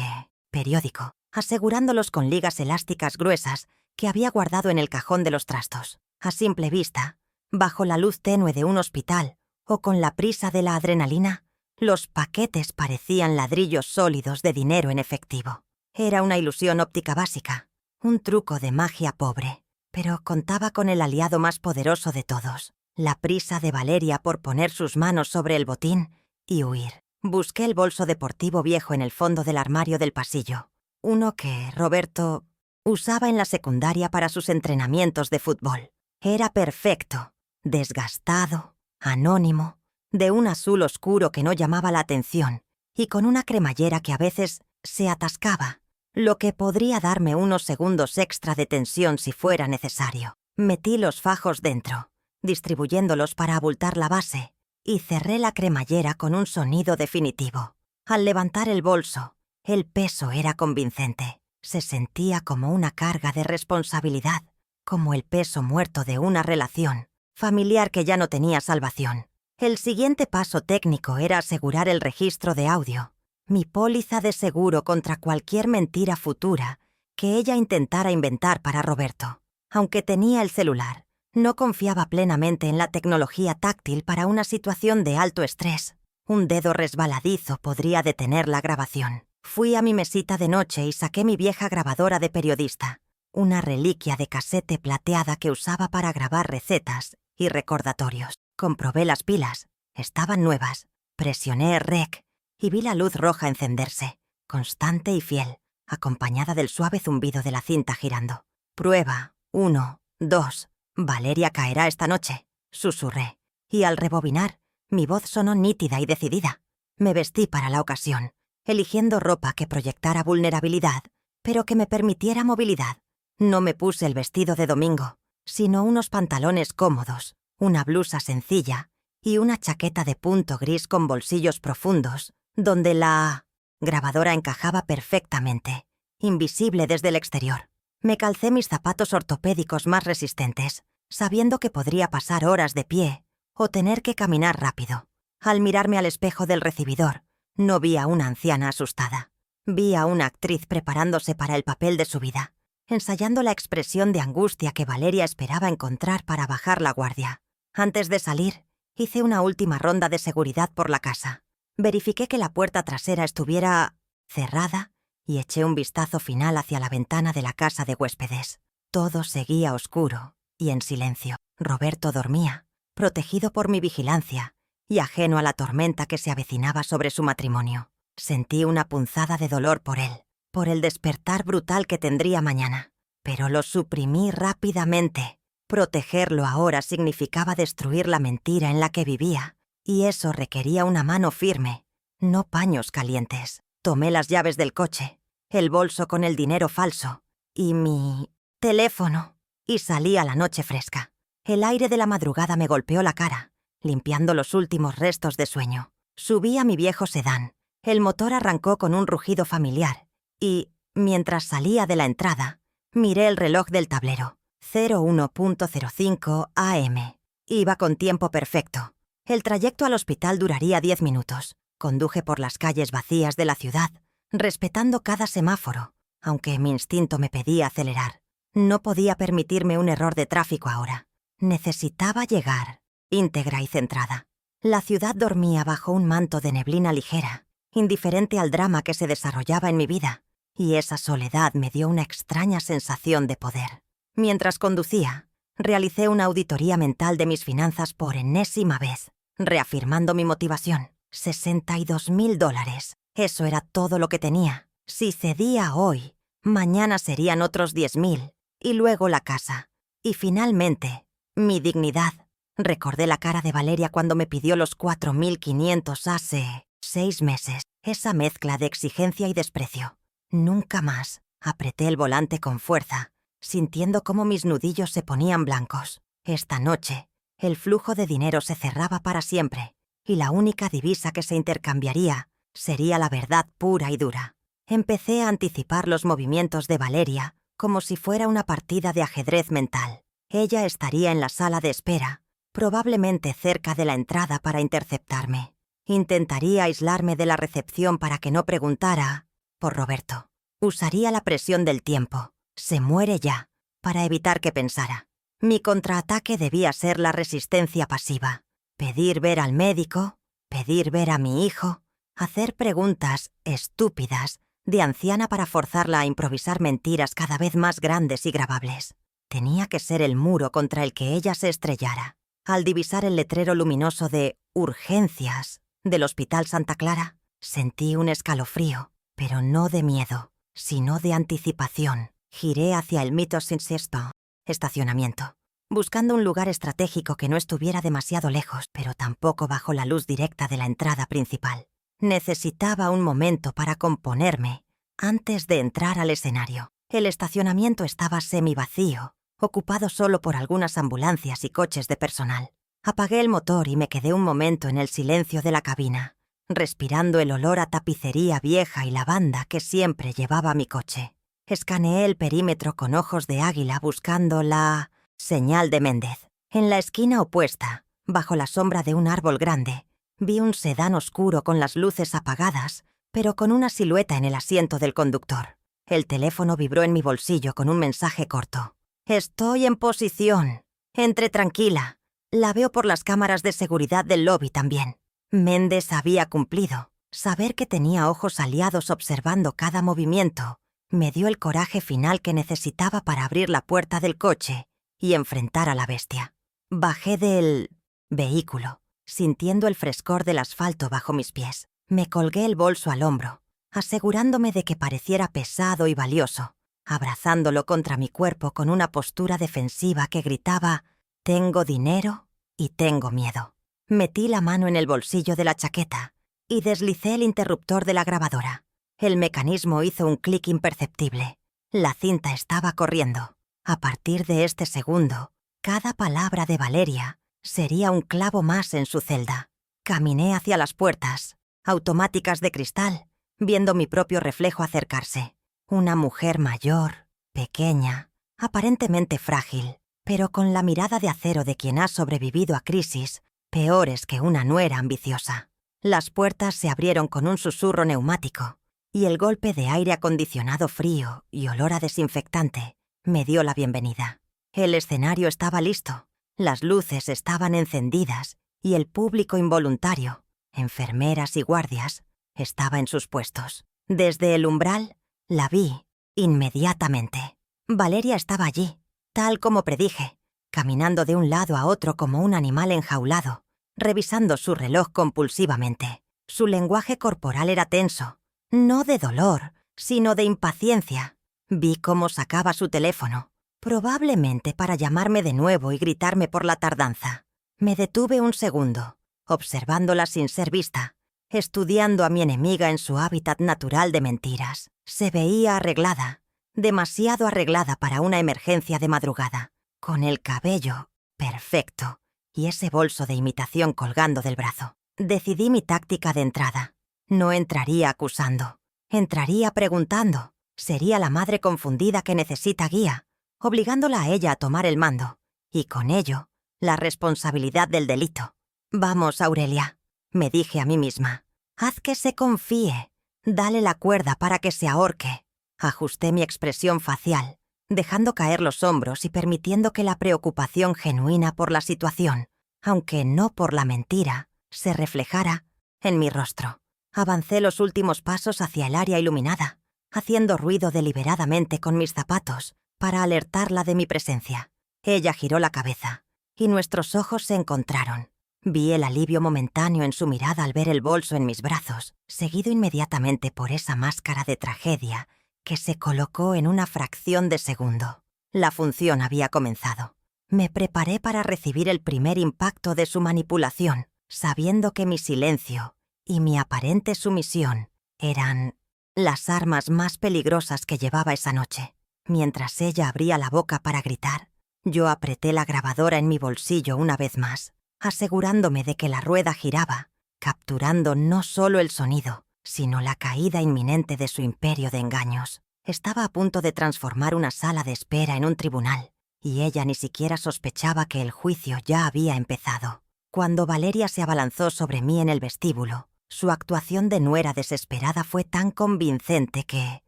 periódico. asegurándolos con ligas elásticas gruesas que había guardado en el cajón de los trastos. A simple vista, bajo la luz tenue de un hospital o con la prisa de la adrenalina, los paquetes parecían ladrillos sólidos de dinero en efectivo. Era una ilusión óptica básica, un truco de magia pobre, pero contaba con el aliado más poderoso de todos, la prisa de Valeria por poner sus manos sobre el botín y huir. Busqué el bolso deportivo viejo en el fondo del armario del pasillo, uno que Roberto usaba en la secundaria para sus entrenamientos de fútbol. Era perfecto, desgastado, anónimo, de un azul oscuro que no llamaba la atención y con una cremallera que a veces se atascaba, lo que podría darme unos segundos extra de tensión si fuera necesario. Metí los fajos dentro, distribuyéndolos para abultar la base, y cerré la cremallera con un sonido definitivo. Al levantar el bolso, el peso era convincente. Se sentía como una carga de responsabilidad, como el peso muerto de una relación familiar que ya no tenía salvación. El siguiente paso técnico era asegurar el registro de audio, mi póliza de seguro contra cualquier mentira futura que ella intentara inventar para Roberto. Aunque tenía el celular, no confiaba plenamente en la tecnología táctil para una situación de alto estrés. Un dedo resbaladizo podría detener la grabación. Fui a mi mesita de noche y saqué mi vieja grabadora de periodista, una reliquia de casete plateada que usaba para grabar recetas y recordatorios. Comprobé las pilas, estaban nuevas. Presioné REC y vi la luz roja encenderse, constante y fiel, acompañada del suave zumbido de la cinta girando. Prueba, 1, 2, Valeria caerá esta noche, susurré, y al rebobinar, mi voz sonó nítida y decidida. Me vestí para la ocasión, eligiendo ropa que proyectara vulnerabilidad, pero que me permitiera movilidad. No me puse el vestido de domingo, sino unos pantalones cómodos, una blusa sencilla y una chaqueta de punto gris con bolsillos profundos, donde la grabadora encajaba perfectamente, invisible desde el exterior. Me calcé mis zapatos ortopédicos más resistentes, sabiendo que podría pasar horas de pie o tener que caminar rápido. Al mirarme al espejo del recibidor, no vi a una anciana asustada. Vi a una actriz preparándose para el papel de su vida, ensayando la expresión de angustia que Valeria esperaba encontrar para bajar la guardia. Antes de salir, hice una última ronda de seguridad por la casa. Verifiqué que la puerta trasera estuviera cerrada y eché un vistazo final hacia la ventana de la casa de huéspedes. Todo seguía oscuro y en silencio. Roberto dormía, protegido por mi vigilancia y ajeno a la tormenta que se avecinaba sobre su matrimonio. Sentí una punzada de dolor por él, por el despertar brutal que tendría mañana, pero lo suprimí rápidamente. Protegerlo ahora significaba destruir la mentira en la que vivía, y eso requería una mano firme, no paños calientes. Tomé las llaves del coche, el bolso con el dinero falso y mi teléfono, y salí a la noche fresca. El aire de la madrugada me golpeó la cara, limpiando los últimos restos de sueño. Subí a mi viejo sedán. El motor arrancó con un rugido familiar y, mientras salía de la entrada, miré el reloj del tablero. 01:05 AM. Iba con tiempo perfecto. El trayecto al hospital duraría 10 minutos. Conduje por las calles vacías de la ciudad, respetando cada semáforo, aunque mi instinto me pedía acelerar. No podía permitirme un error de tráfico ahora. Necesitaba llegar, íntegra y centrada. La ciudad dormía bajo un manto de neblina ligera, indiferente al drama que se desarrollaba en mi vida, y esa soledad me dio una extraña sensación de poder. Mientras conducía, realicé una auditoría mental de mis finanzas por enésima vez, reafirmando mi motivación. $62,000. Eso era todo lo que tenía. Si cedía hoy, mañana serían otros 10,000, y luego la casa. Y finalmente, mi dignidad. Recordé la cara de Valeria cuando me pidió los 4,500 hace 6 meses. Esa mezcla de exigencia y desprecio. Nunca más. Apreté el volante con fuerza, sintiendo cómo mis nudillos se ponían blancos. Esta noche, el flujo de dinero se cerraba para siempre, y la única divisa que se intercambiaría sería la verdad pura y dura. Empecé a anticipar los movimientos de Valeria como si fuera una partida de ajedrez mental. Ella estaría en la sala de espera, probablemente cerca de la entrada para interceptarme. Intentaría aislarme de la recepción para que no preguntara por Roberto. Usaría la presión del tiempo, se muere ya, para evitar que pensara. Mi contraataque debía ser la resistencia pasiva. Pedir ver al médico, pedir ver a mi hijo, hacer preguntas estúpidas de anciana para forzarla a improvisar mentiras cada vez más grandes y grabables. Tenía que ser el muro contra el que ella se estrellara. Al divisar el letrero luminoso de «Urgencias» del Hospital Santa Clara, sentí un escalofrío, pero no de miedo, sino de anticipación. Giré hacia el Mythos-Insistant, estacionamiento, buscando un lugar estratégico que no estuviera demasiado lejos, pero tampoco bajo la luz directa de la entrada principal. Necesitaba un momento para componerme antes de entrar al escenario. El estacionamiento estaba semivacío, ocupado solo por algunas ambulancias y coches de personal. Apagué el motor y me quedé un momento en el silencio de la cabina, respirando el olor a tapicería vieja y lavanda que siempre llevaba mi coche. Escaneé el perímetro con ojos de águila buscando la señal de Méndez. En la esquina opuesta, bajo la sombra de un árbol grande, vi un sedán oscuro con las luces apagadas, pero con una silueta en el asiento del conductor. El teléfono vibró en mi bolsillo con un mensaje corto. «Estoy en posición. Entre tranquila. La veo por las cámaras de seguridad del lobby también». Méndez había cumplido. Saber que tenía ojos aliados observando cada movimiento me dio el coraje final que necesitaba para abrir la puerta del coche y enfrentar a la bestia. Bajé del vehículo, sintiendo el frescor del asfalto bajo mis pies. Me colgué el bolso al hombro, asegurándome de que pareciera pesado y valioso, abrazándolo contra mi cuerpo con una postura defensiva que gritaba: «Tengo dinero y tengo miedo». Metí la mano en el bolsillo de la chaqueta y deslicé el interruptor de la grabadora. El mecanismo hizo un clic imperceptible. La cinta estaba corriendo. A partir de este segundo, cada palabra de Valeria sería un clavo más en su celda. Caminé hacia las puertas, automáticas de cristal, viendo mi propio reflejo acercarse. Una mujer mayor, pequeña, aparentemente frágil, pero con la mirada de acero de quien ha sobrevivido a crisis peores que una nuera ambiciosa. Las puertas se abrieron con un susurro neumático, y el golpe de aire acondicionado frío y olor a desinfectante me dio la bienvenida. El escenario estaba listo, las luces estaban encendidas y el público involuntario, enfermeras y guardias, estaba en sus puestos. Desde el umbral, la vi inmediatamente. Valeria estaba allí, tal como predije, caminando de un lado a otro como un animal enjaulado, revisando su reloj compulsivamente. Su lenguaje corporal era tenso, no de dolor, sino de impaciencia. Vi cómo sacaba su teléfono, probablemente para llamarme de nuevo y gritarme por la tardanza. Me detuve un segundo, observándola sin ser vista, estudiando a mi enemiga en su hábitat natural de mentiras. Se veía arreglada, demasiado arreglada para una emergencia de madrugada, con el cabello perfecto y ese bolso de imitación colgando del brazo. Decidí mi táctica de entrada. No entraría acusando, entraría preguntando. Sería la madre confundida que necesita guía, obligándola a ella a tomar el mando, y con ello, la responsabilidad del delito. «Vamos, Aurelia», me dije a mí misma. «Haz que se confíe, dale la cuerda para que se ahorque». Ajusté mi expresión facial, dejando caer los hombros y permitiendo que la preocupación genuina por la situación, aunque no por la mentira, se reflejara en mi rostro. Avancé los últimos pasos hacia el área iluminada, haciendo ruido deliberadamente con mis zapatos para alertarla de mi presencia. Ella giró la cabeza, y nuestros ojos se encontraron. Vi el alivio momentáneo en su mirada al ver el bolso en mis brazos, seguido inmediatamente por esa máscara de tragedia que se colocó en una fracción de segundo. La función había comenzado. Me preparé para recibir el primer impacto de su manipulación, sabiendo que mi silencio y mi aparente sumisión eran las armas más peligrosas que llevaba esa noche. Mientras ella abría la boca para gritar, yo apreté la grabadora en mi bolsillo una vez más, asegurándome de que la rueda giraba, capturando no solo el sonido, sino la caída inminente de su imperio de engaños. Estaba a punto de transformar una sala de espera en un tribunal, y ella ni siquiera sospechaba que el juicio ya había empezado. Cuando Valeria se abalanzó sobre mí en el vestíbulo, su actuación de nuera desesperada fue tan convincente que,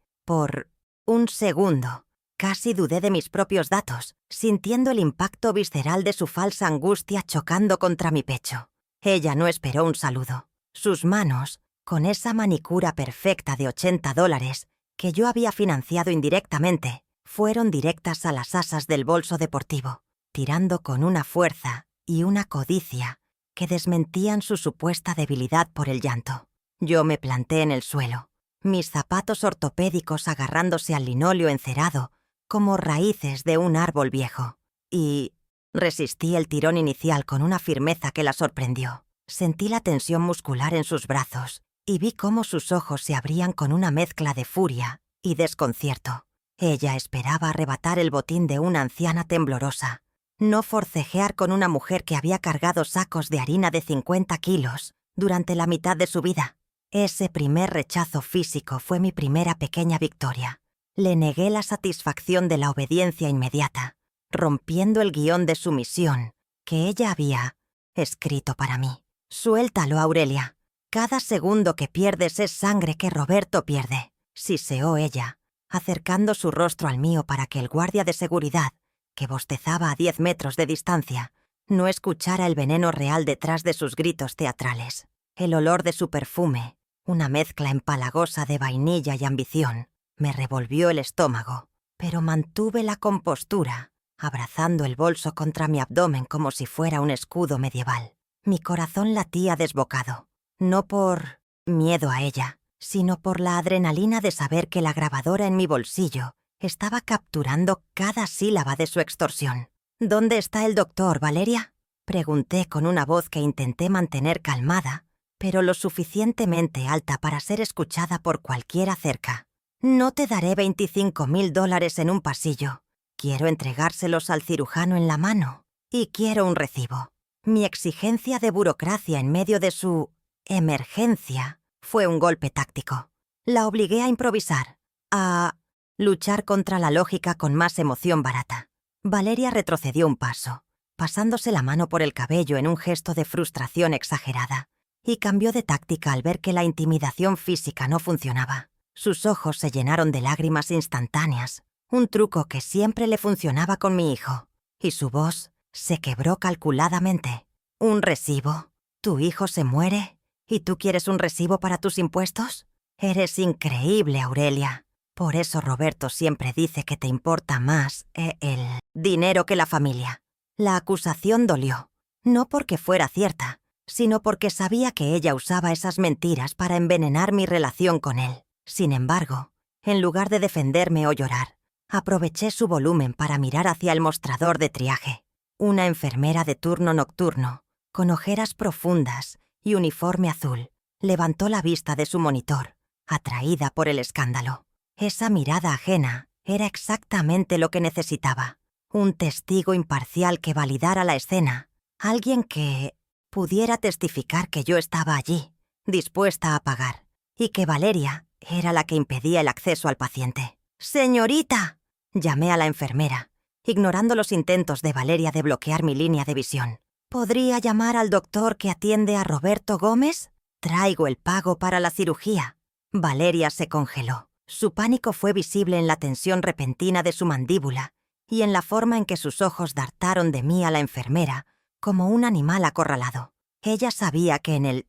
Por un segundo, casi dudé de mis propios datos, sintiendo el impacto visceral de su falsa angustia chocando contra mi pecho. Ella no esperó un saludo. Sus manos, con esa manicura perfecta de $80 que yo había financiado indirectamente, fueron directas a las asas del bolso deportivo, tirando con una fuerza y una codicia que desmentían su supuesta debilidad por el llanto. Yo me planté en el suelo, mis zapatos ortopédicos agarrándose al linóleo encerado como raíces de un árbol viejo, y resistí el tirón inicial con una firmeza que la sorprendió. Sentí la tensión muscular en sus brazos y vi cómo sus ojos se abrían con una mezcla de furia y desconcierto. Ella esperaba arrebatar el botín de una anciana temblorosa, no forcejear con una mujer que había cargado sacos de harina de 50 kilos durante la mitad de su vida. Ese primer rechazo físico fue mi primera pequeña victoria. Le negué la satisfacción de la obediencia inmediata, rompiendo el guión de sumisión que ella había escrito para mí. «Suéltalo, Aurelia. Cada segundo que pierdes es sangre que Roberto pierde», siseó ella, acercando su rostro al mío para que el guardia de seguridad, que bostezaba a 10 metros de distancia, no escuchara el veneno real detrás de sus gritos teatrales. El olor de su perfume, una mezcla empalagosa de vainilla y ambición, me revolvió el estómago, pero mantuve la compostura, abrazando el bolso contra mi abdomen como si fuera un escudo medieval. Mi corazón latía desbocado, no por miedo a ella, sino por la adrenalina de saber que la grabadora en mi bolsillo estaba capturando cada sílaba de su extorsión. «¿Dónde está el doctor, Valeria?», pregunté con una voz que intenté mantener calmada, pero lo suficientemente alta para ser escuchada por cualquiera cerca. «No te daré $25,000 en un pasillo. Quiero entregárselos al cirujano en la mano y quiero un recibo». Mi exigencia de burocracia en medio de su emergencia fue un golpe táctico. La obligué a improvisar, a luchar contra la lógica con más emoción barata. Valeria retrocedió un paso, pasándose la mano por el cabello en un gesto de frustración exagerada, y cambió de táctica al ver que la intimidación física no funcionaba. Sus ojos se llenaron de lágrimas instantáneas, un truco que siempre le funcionaba con mi hijo, y su voz se quebró calculadamente. «¿Un recibo? ¿Tu hijo se muere? ¿Y tú quieres un recibo para tus impuestos? Eres increíble, Aurelia. Por eso Roberto siempre dice que te importa más el dinero que la familia». La acusación dolió, no porque fuera cierta, sino porque sabía que ella usaba esas mentiras para envenenar mi relación con él. Sin embargo, en lugar de defenderme o llorar, aproveché su volumen para mirar hacia el mostrador de triaje. Una enfermera de turno nocturno, con ojeras profundas y uniforme azul, levantó la vista de su monitor, atraída por el escándalo. Esa mirada ajena era exactamente lo que necesitaba. Un testigo imparcial que validara la escena, alguien que pudiera testificar que yo estaba allí, dispuesta a pagar, y que Valeria era la que impedía el acceso al paciente. «¡Señorita!», llamé a la enfermera, ignorando los intentos de Valeria de bloquear mi línea de visión. «¿Podría llamar al doctor que atiende a Roberto Gómez? Traigo el pago para la cirugía». Valeria se congeló. Su pánico fue visible en la tensión repentina de su mandíbula y en la forma en que sus ojos dartaron de mí a la enfermera como un animal acorralado. Ella sabía que en el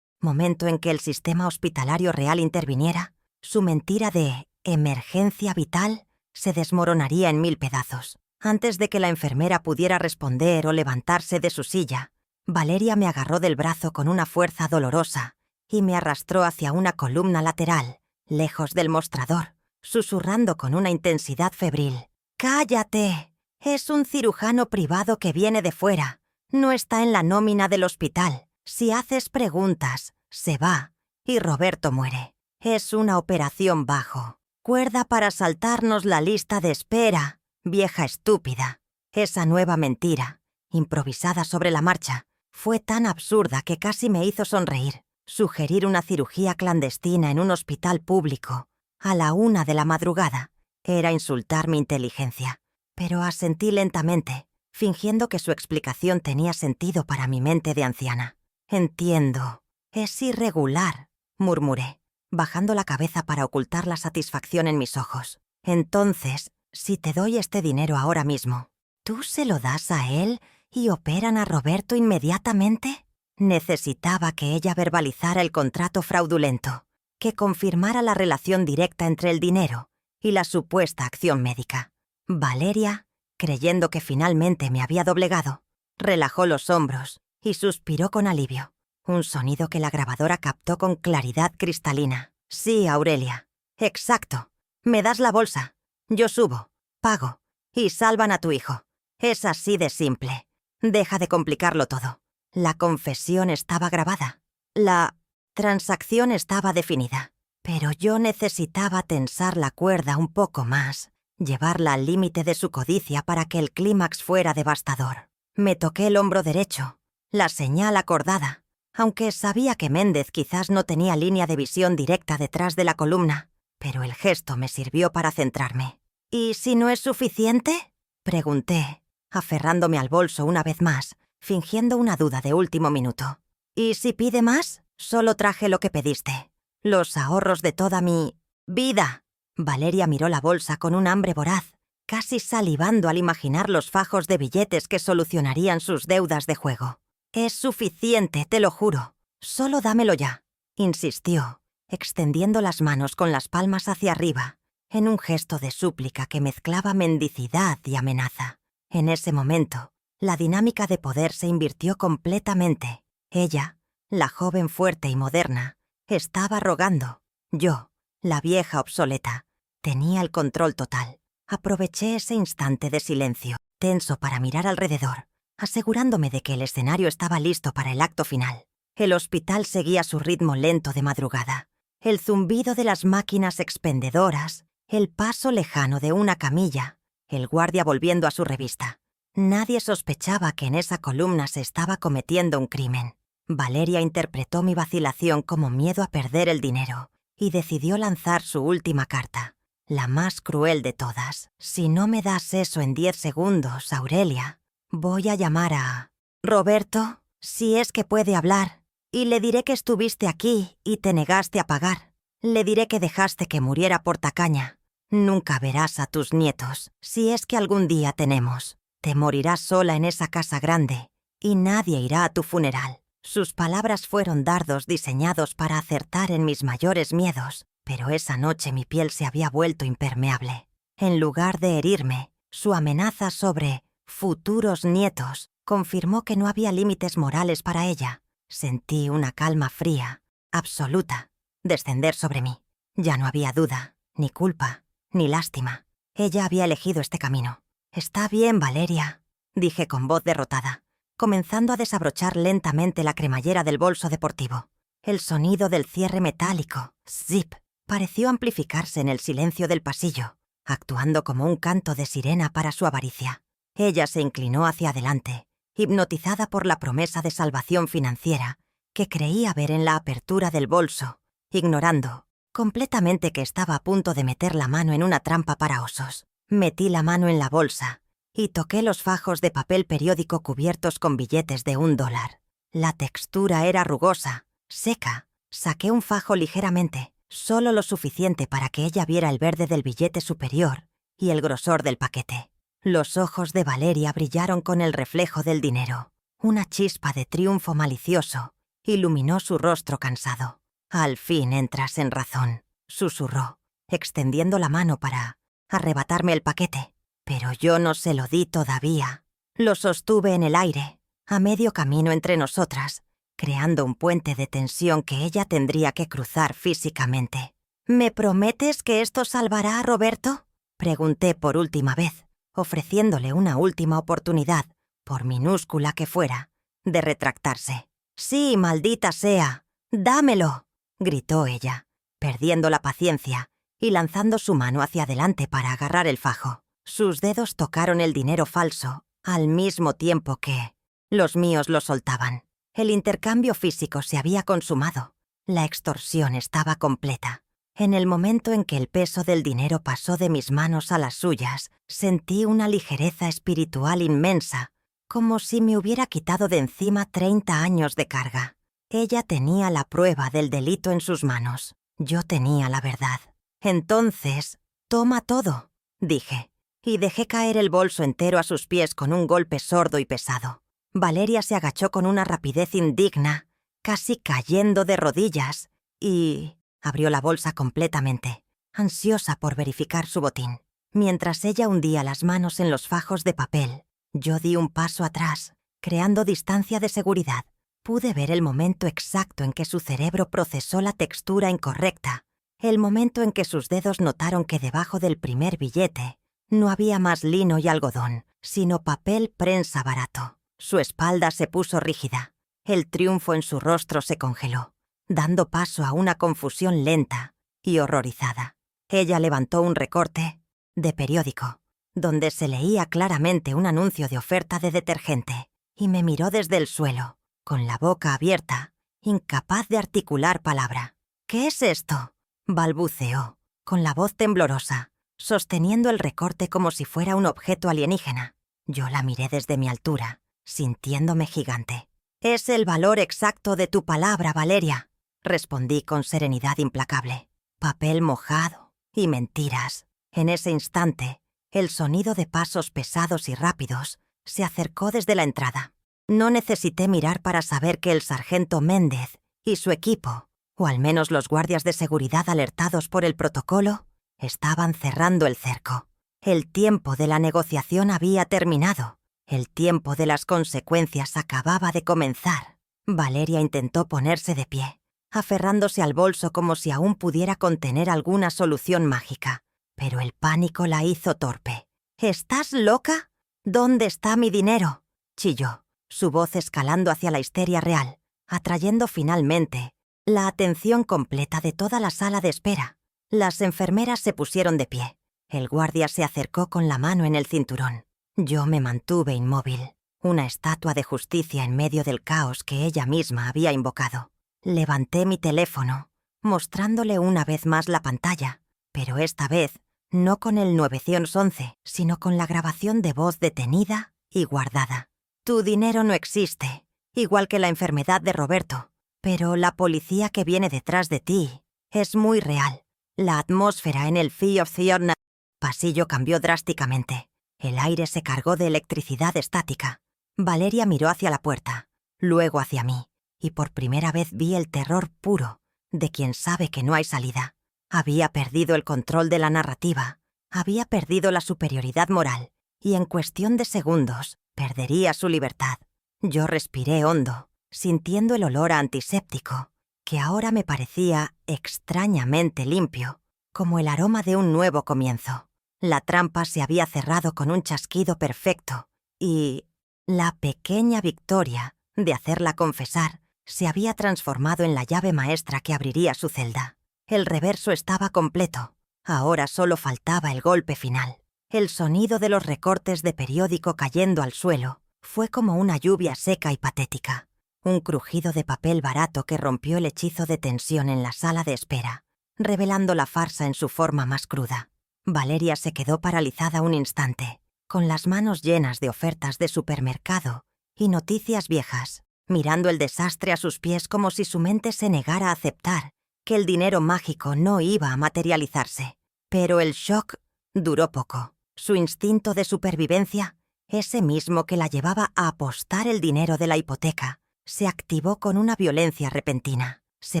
momento en que el sistema hospitalario real interviniera, su mentira de emergencia vital se desmoronaría en 1000 pedazos. Antes de que la enfermera pudiera responder o levantarse de su silla, Valeria me agarró del brazo con una fuerza dolorosa y me arrastró hacia una columna lateral, lejos del mostrador, susurrando con una intensidad febril: «¡Cállate! Es un cirujano privado que viene de fuera. No está en la nómina del hospital. Si haces preguntas, se va y Roberto muere. Es una operación bajo. Cuerda para saltarnos la lista de espera, vieja estúpida». Esa nueva mentira, improvisada sobre la marcha, fue tan absurda que casi me hizo sonreír. Sugerir una cirugía clandestina en un hospital público a la 1 de la madrugada era insultar mi inteligencia, pero asentí lentamente, fingiendo que su explicación tenía sentido para mi mente de anciana. «Entiendo. Es irregular», murmuré. bajando la cabeza para ocultar la satisfacción en mis ojos. Entonces, si te doy este dinero ahora mismo, ¿tú se lo das a él y operan a Roberto inmediatamente? Necesitaba que ella verbalizara el contrato fraudulento, que confirmara la relación directa entre el dinero y la supuesta acción médica. Valeria, creyendo que finalmente me había doblegado, relajó los hombros y suspiró con alivio, un sonido que la grabadora captó con claridad cristalina. Sí, Aurelia, exacto. Me das la bolsa, yo subo, pago y salvan a tu hijo. Es así de simple. Deja de complicarlo todo. La confesión estaba grabada. La transacción estaba definida. Pero yo necesitaba tensar la cuerda un poco más, llevarla al límite de su codicia para que el clímax fuera devastador. Me toqué el hombro derecho, la señal acordada, aunque sabía que Méndez quizás no tenía línea de visión directa detrás de la columna, pero el gesto me sirvió para centrarme. ¿Y si no es suficiente?, pregunté, aferrándome al bolso una vez más, fingiendo una duda de último minuto. ¿Y si pide más? Solo traje lo que pediste. Los ahorros de toda mi vida. Valeria miró la bolsa con un hambre voraz, casi salivando al imaginar los fajos de billetes que solucionarían sus deudas de juego. Es suficiente, te lo juro. Solo dámelo ya, insistió, extendiendo las manos con las palmas hacia arriba, en un gesto de súplica que mezclaba mendicidad y amenaza. En ese momento, la dinámica de poder se invirtió completamente. Ella, la joven fuerte y moderna, estaba rogando. Yo, la vieja obsoleta, tenía el control total. Aproveché ese instante de silencio, tenso para mirar alrededor, asegurándome de que el escenario estaba listo para el acto final. El hospital seguía su ritmo lento de madrugada. El zumbido de las máquinas expendedoras, el paso lejano de una camilla, el guardia volviendo a su revista. Nadie sospechaba que en esa columna se estaba cometiendo un crimen. Valeria interpretó mi vacilación como miedo a perder el dinero y decidió lanzar su última carta, la más cruel de todas. Si no me das eso en 10 segundos, Aurelia, voy a llamar a Roberto, si es que puede hablar, y le diré que estuviste aquí y te negaste a pagar. Le diré que dejaste que muriera por tacaña. Nunca verás a tus nietos, si es que algún día tenemos. Te morirás sola en esa casa grande y nadie irá a tu funeral. Sus palabras fueron dardos diseñados para acertar en mis mayores miedos, pero esa noche mi piel se había vuelto impermeable. En lugar de herirme, su amenaza sobre futuros nietos confirmó que no había límites morales para ella. Sentí una calma fría, absoluta, descender sobre mí. Ya no había duda, ni culpa, ni lástima. Ella había elegido este camino. «Está bien, Valeria», dije con voz derrotada, comenzando a desabrochar lentamente la cremallera del bolso deportivo. El sonido del cierre metálico, zip, pareció amplificarse en el silencio del pasillo, actuando como un canto de sirena para su avaricia. Ella se inclinó hacia adelante, hipnotizada por la promesa de salvación financiera que creía ver en la apertura del bolso, ignorando completamente que estaba a punto de meter la mano en una trampa para osos. Metí la mano en la bolsa y toqué los fajos de papel periódico cubiertos con billetes de $1. La textura era rugosa, seca. Saqué un fajo ligeramente, solo lo suficiente para que ella viera el verde del billete superior y el grosor del paquete. Los ojos de Valeria brillaron con el reflejo del dinero. Una chispa de triunfo malicioso iluminó su rostro cansado. «Al fin entras en razón», susurró, extendiendo la mano para arrebatarme el paquete. Pero yo no se lo di todavía. Lo sostuve en el aire, a medio camino entre nosotras, creando un puente de tensión que ella tendría que cruzar físicamente. «¿Me prometes que esto salvará a Roberto?», pregunté por última vez, ofreciéndole una última oportunidad, por minúscula que fuera, de retractarse. «Sí, maldita sea, dámelo», gritó ella, perdiendo la paciencia y lanzando su mano hacia adelante para agarrar el fajo. Sus dedos tocaron el dinero falso, al mismo tiempo que los míos lo soltaban. El intercambio físico se había consumado. La extorsión estaba completa. En el momento en que el peso del dinero pasó de mis manos a las suyas, sentí una ligereza espiritual inmensa, como si me hubiera quitado de encima 30 años de carga. Ella tenía la prueba del delito en sus manos. Yo tenía la verdad. Entonces, toma todo, dije, y dejé caer el bolso entero a sus pies con un golpe sordo y pesado. Valeria se agachó con una rapidez indigna, casi cayendo de rodillas, y abrió la bolsa completamente, ansiosa por verificar su botín. Mientras ella hundía las manos en los fajos de papel, yo di un paso atrás, creando distancia de seguridad. Pude ver el momento exacto en que su cerebro procesó la textura incorrecta, el momento en que sus dedos notaron que debajo del primer billete no había más lino y algodón, sino papel prensa barato. Su espalda se puso rígida. El triunfo en su rostro se congeló, dando paso a una confusión lenta y horrorizada. Ella levantó un recorte de periódico, donde se leía claramente un anuncio de oferta de detergente, y me miró desde el suelo, con la boca abierta, incapaz de articular palabra. «¿Qué es esto?», balbuceó, con la voz temblorosa, sosteniendo el recorte como si fuera un objeto alienígena. Yo la miré desde mi altura, sintiéndome gigante. «Es el valor exacto de tu palabra, Valeria», respondí con serenidad implacable. Papel mojado y mentiras. En ese instante, el sonido de pasos pesados y rápidos se acercó desde la entrada. No necesité mirar para saber que el sargento Méndez y su equipo, o al menos los guardias de seguridad alertados por el protocolo, estaban cerrando el cerco. El tiempo de la negociación había terminado. El tiempo de las consecuencias acababa de comenzar. Valeria intentó ponerse de pie, aferrándose al bolso como si aún pudiera contener alguna solución mágica. Pero el pánico la hizo torpe. «¿Estás loca? ¿Dónde está mi dinero?», chilló, su voz escalando hacia la histeria real, atrayendo finalmente la atención completa de toda la sala de espera. Las enfermeras se pusieron de pie. El guardia se acercó con la mano en el cinturón. Yo me mantuve inmóvil, una estatua de justicia en medio del caos que ella misma había invocado. Levanté mi teléfono, mostrándole una vez más la pantalla, pero esta vez no con el 911, sino con la grabación de voz detenida y guardada. «Tu dinero no existe, igual que la enfermedad de Roberto, pero la policía que viene detrás de ti es muy real. La atmósfera en el Fee of the pasillo cambió drásticamente. El aire se cargó de electricidad estática. Valeria miró hacia la puerta, luego hacia mí, y por primera vez vi el terror puro de quien sabe que no hay salida. Había perdido el control de la narrativa, había perdido la superioridad moral, y en cuestión de segundos perdería su libertad. Yo respiré hondo, sintiendo el olor a antiséptico, que ahora me parecía extrañamente limpio, como el aroma de un nuevo comienzo. La trampa se había cerrado con un chasquido perfecto, y la pequeña victoria de hacerla confesar se había transformado en la llave maestra que abriría su celda. El reverso estaba completo. Ahora solo faltaba el golpe final. El sonido de los recortes de periódico cayendo al suelo fue como una lluvia seca y patética. Un crujido de papel barato que rompió el hechizo de tensión en la sala de espera, revelando la farsa en su forma más cruda. Valeria se quedó paralizada un instante, con las manos llenas de ofertas de supermercado y noticias viejas, mirando el desastre a sus pies como si su mente se negara a aceptar que el dinero mágico no iba a materializarse. Pero el shock duró poco. Su instinto de supervivencia, ese mismo que la llevaba a apostar el dinero de la hipoteca, se activó con una violencia repentina. Se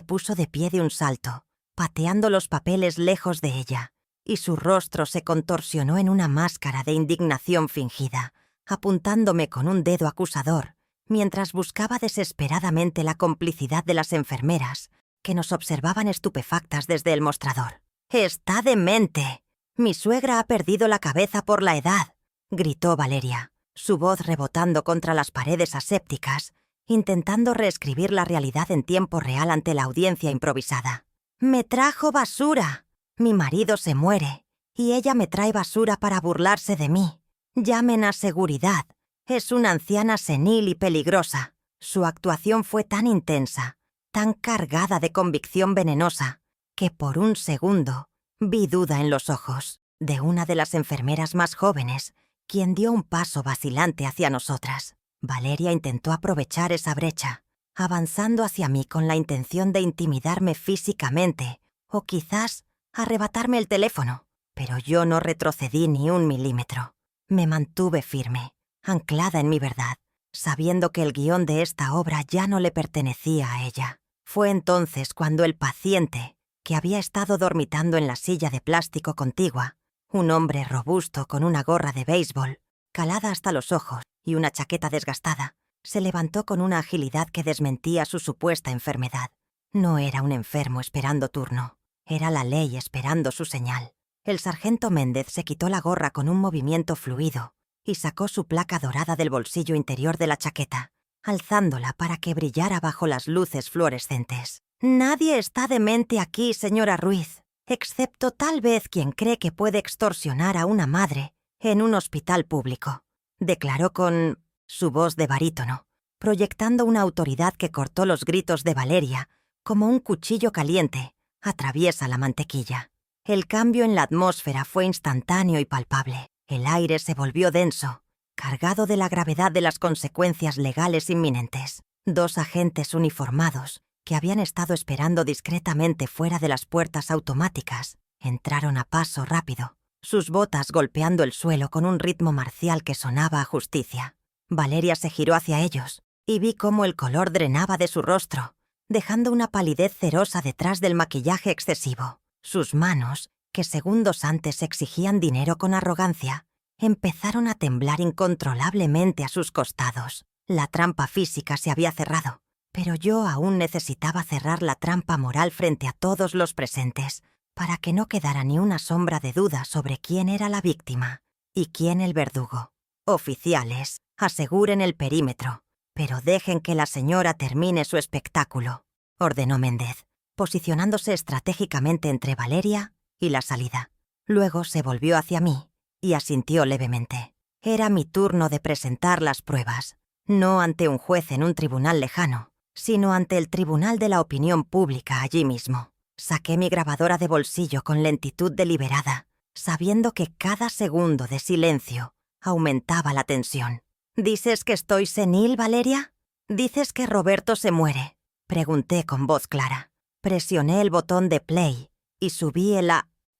puso de pie de un salto, pateando los papeles lejos de ella, y su rostro se contorsionó en una máscara de indignación fingida, apuntándome con un dedo acusador, mientras buscaba desesperadamente la complicidad de las enfermeras, que nos observaban estupefactas desde el mostrador. «¡Está demente! Mi suegra ha perdido la cabeza por la edad», gritó Valeria, su voz rebotando contra las paredes asépticas, intentando reescribir la realidad en tiempo real ante la audiencia improvisada. «Me trajo basura. Mi marido se muere, y ella me trae basura para burlarse de mí. Llamen a seguridad. Es una anciana senil y peligrosa». Su actuación fue tan intensa, tan cargada de convicción venenosa, que por un segundo vi duda en los ojos de una de las enfermeras más jóvenes, quien dio un paso vacilante hacia nosotras. Valeria intentó aprovechar esa brecha, avanzando hacia mí con la intención de intimidarme físicamente o quizás arrebatarme el teléfono. Pero yo no retrocedí ni un milímetro. Me mantuve firme, anclada en mi verdad, sabiendo que el guión de esta obra ya no le pertenecía a ella. Fue entonces cuando el paciente, que había estado dormitando en la silla de plástico contigua, un hombre robusto con una gorra de béisbol, calada hasta los ojos y una chaqueta desgastada, se levantó con una agilidad que desmentía su supuesta enfermedad. No era un enfermo esperando turno, era la ley esperando su señal. El sargento Méndez se quitó la gorra con un movimiento fluido y sacó su placa dorada del bolsillo interior de la chaqueta, alzándola para que brillara bajo las luces fluorescentes. «Nadie está demente aquí, señora Ruiz, excepto tal vez quien cree que puede extorsionar a una madre en un hospital público», declaró con su voz de barítono, proyectando una autoridad que cortó los gritos de Valeria como un cuchillo caliente atraviesa la mantequilla. El cambio en la atmósfera fue instantáneo y palpable. El aire se volvió denso, cargado de la gravedad de las consecuencias legales inminentes. 2 agentes uniformados, que habían estado esperando discretamente fuera de las puertas automáticas, entraron a paso rápido, sus botas golpeando el suelo con un ritmo marcial que sonaba a justicia. Valeria se giró hacia ellos y vi cómo el color drenaba de su rostro, dejando una palidez cerosa detrás del maquillaje excesivo. Sus manos, que segundos antes exigían dinero con arrogancia, empezaron a temblar incontrolablemente a sus costados. La trampa física se había cerrado, pero yo aún necesitaba cerrar la trampa moral frente a todos los presentes, para que no quedara ni una sombra de duda sobre quién era la víctima y quién el verdugo. «Oficiales, aseguren el perímetro, pero dejen que la señora termine su espectáculo», ordenó Méndez, posicionándose estratégicamente entre Valeria y la salida. Luego se volvió hacia mí y asintió levemente. Era mi turno de presentar las pruebas, no ante un juez en un tribunal lejano, sino ante el tribunal de la opinión pública allí mismo. Saqué mi grabadora de bolsillo con lentitud deliberada, sabiendo que cada segundo de silencio aumentaba la tensión. «¿Dices que estoy senil, Valeria? ¿Dices que Roberto se muere?», pregunté con voz clara. Presioné el botón de play y subí el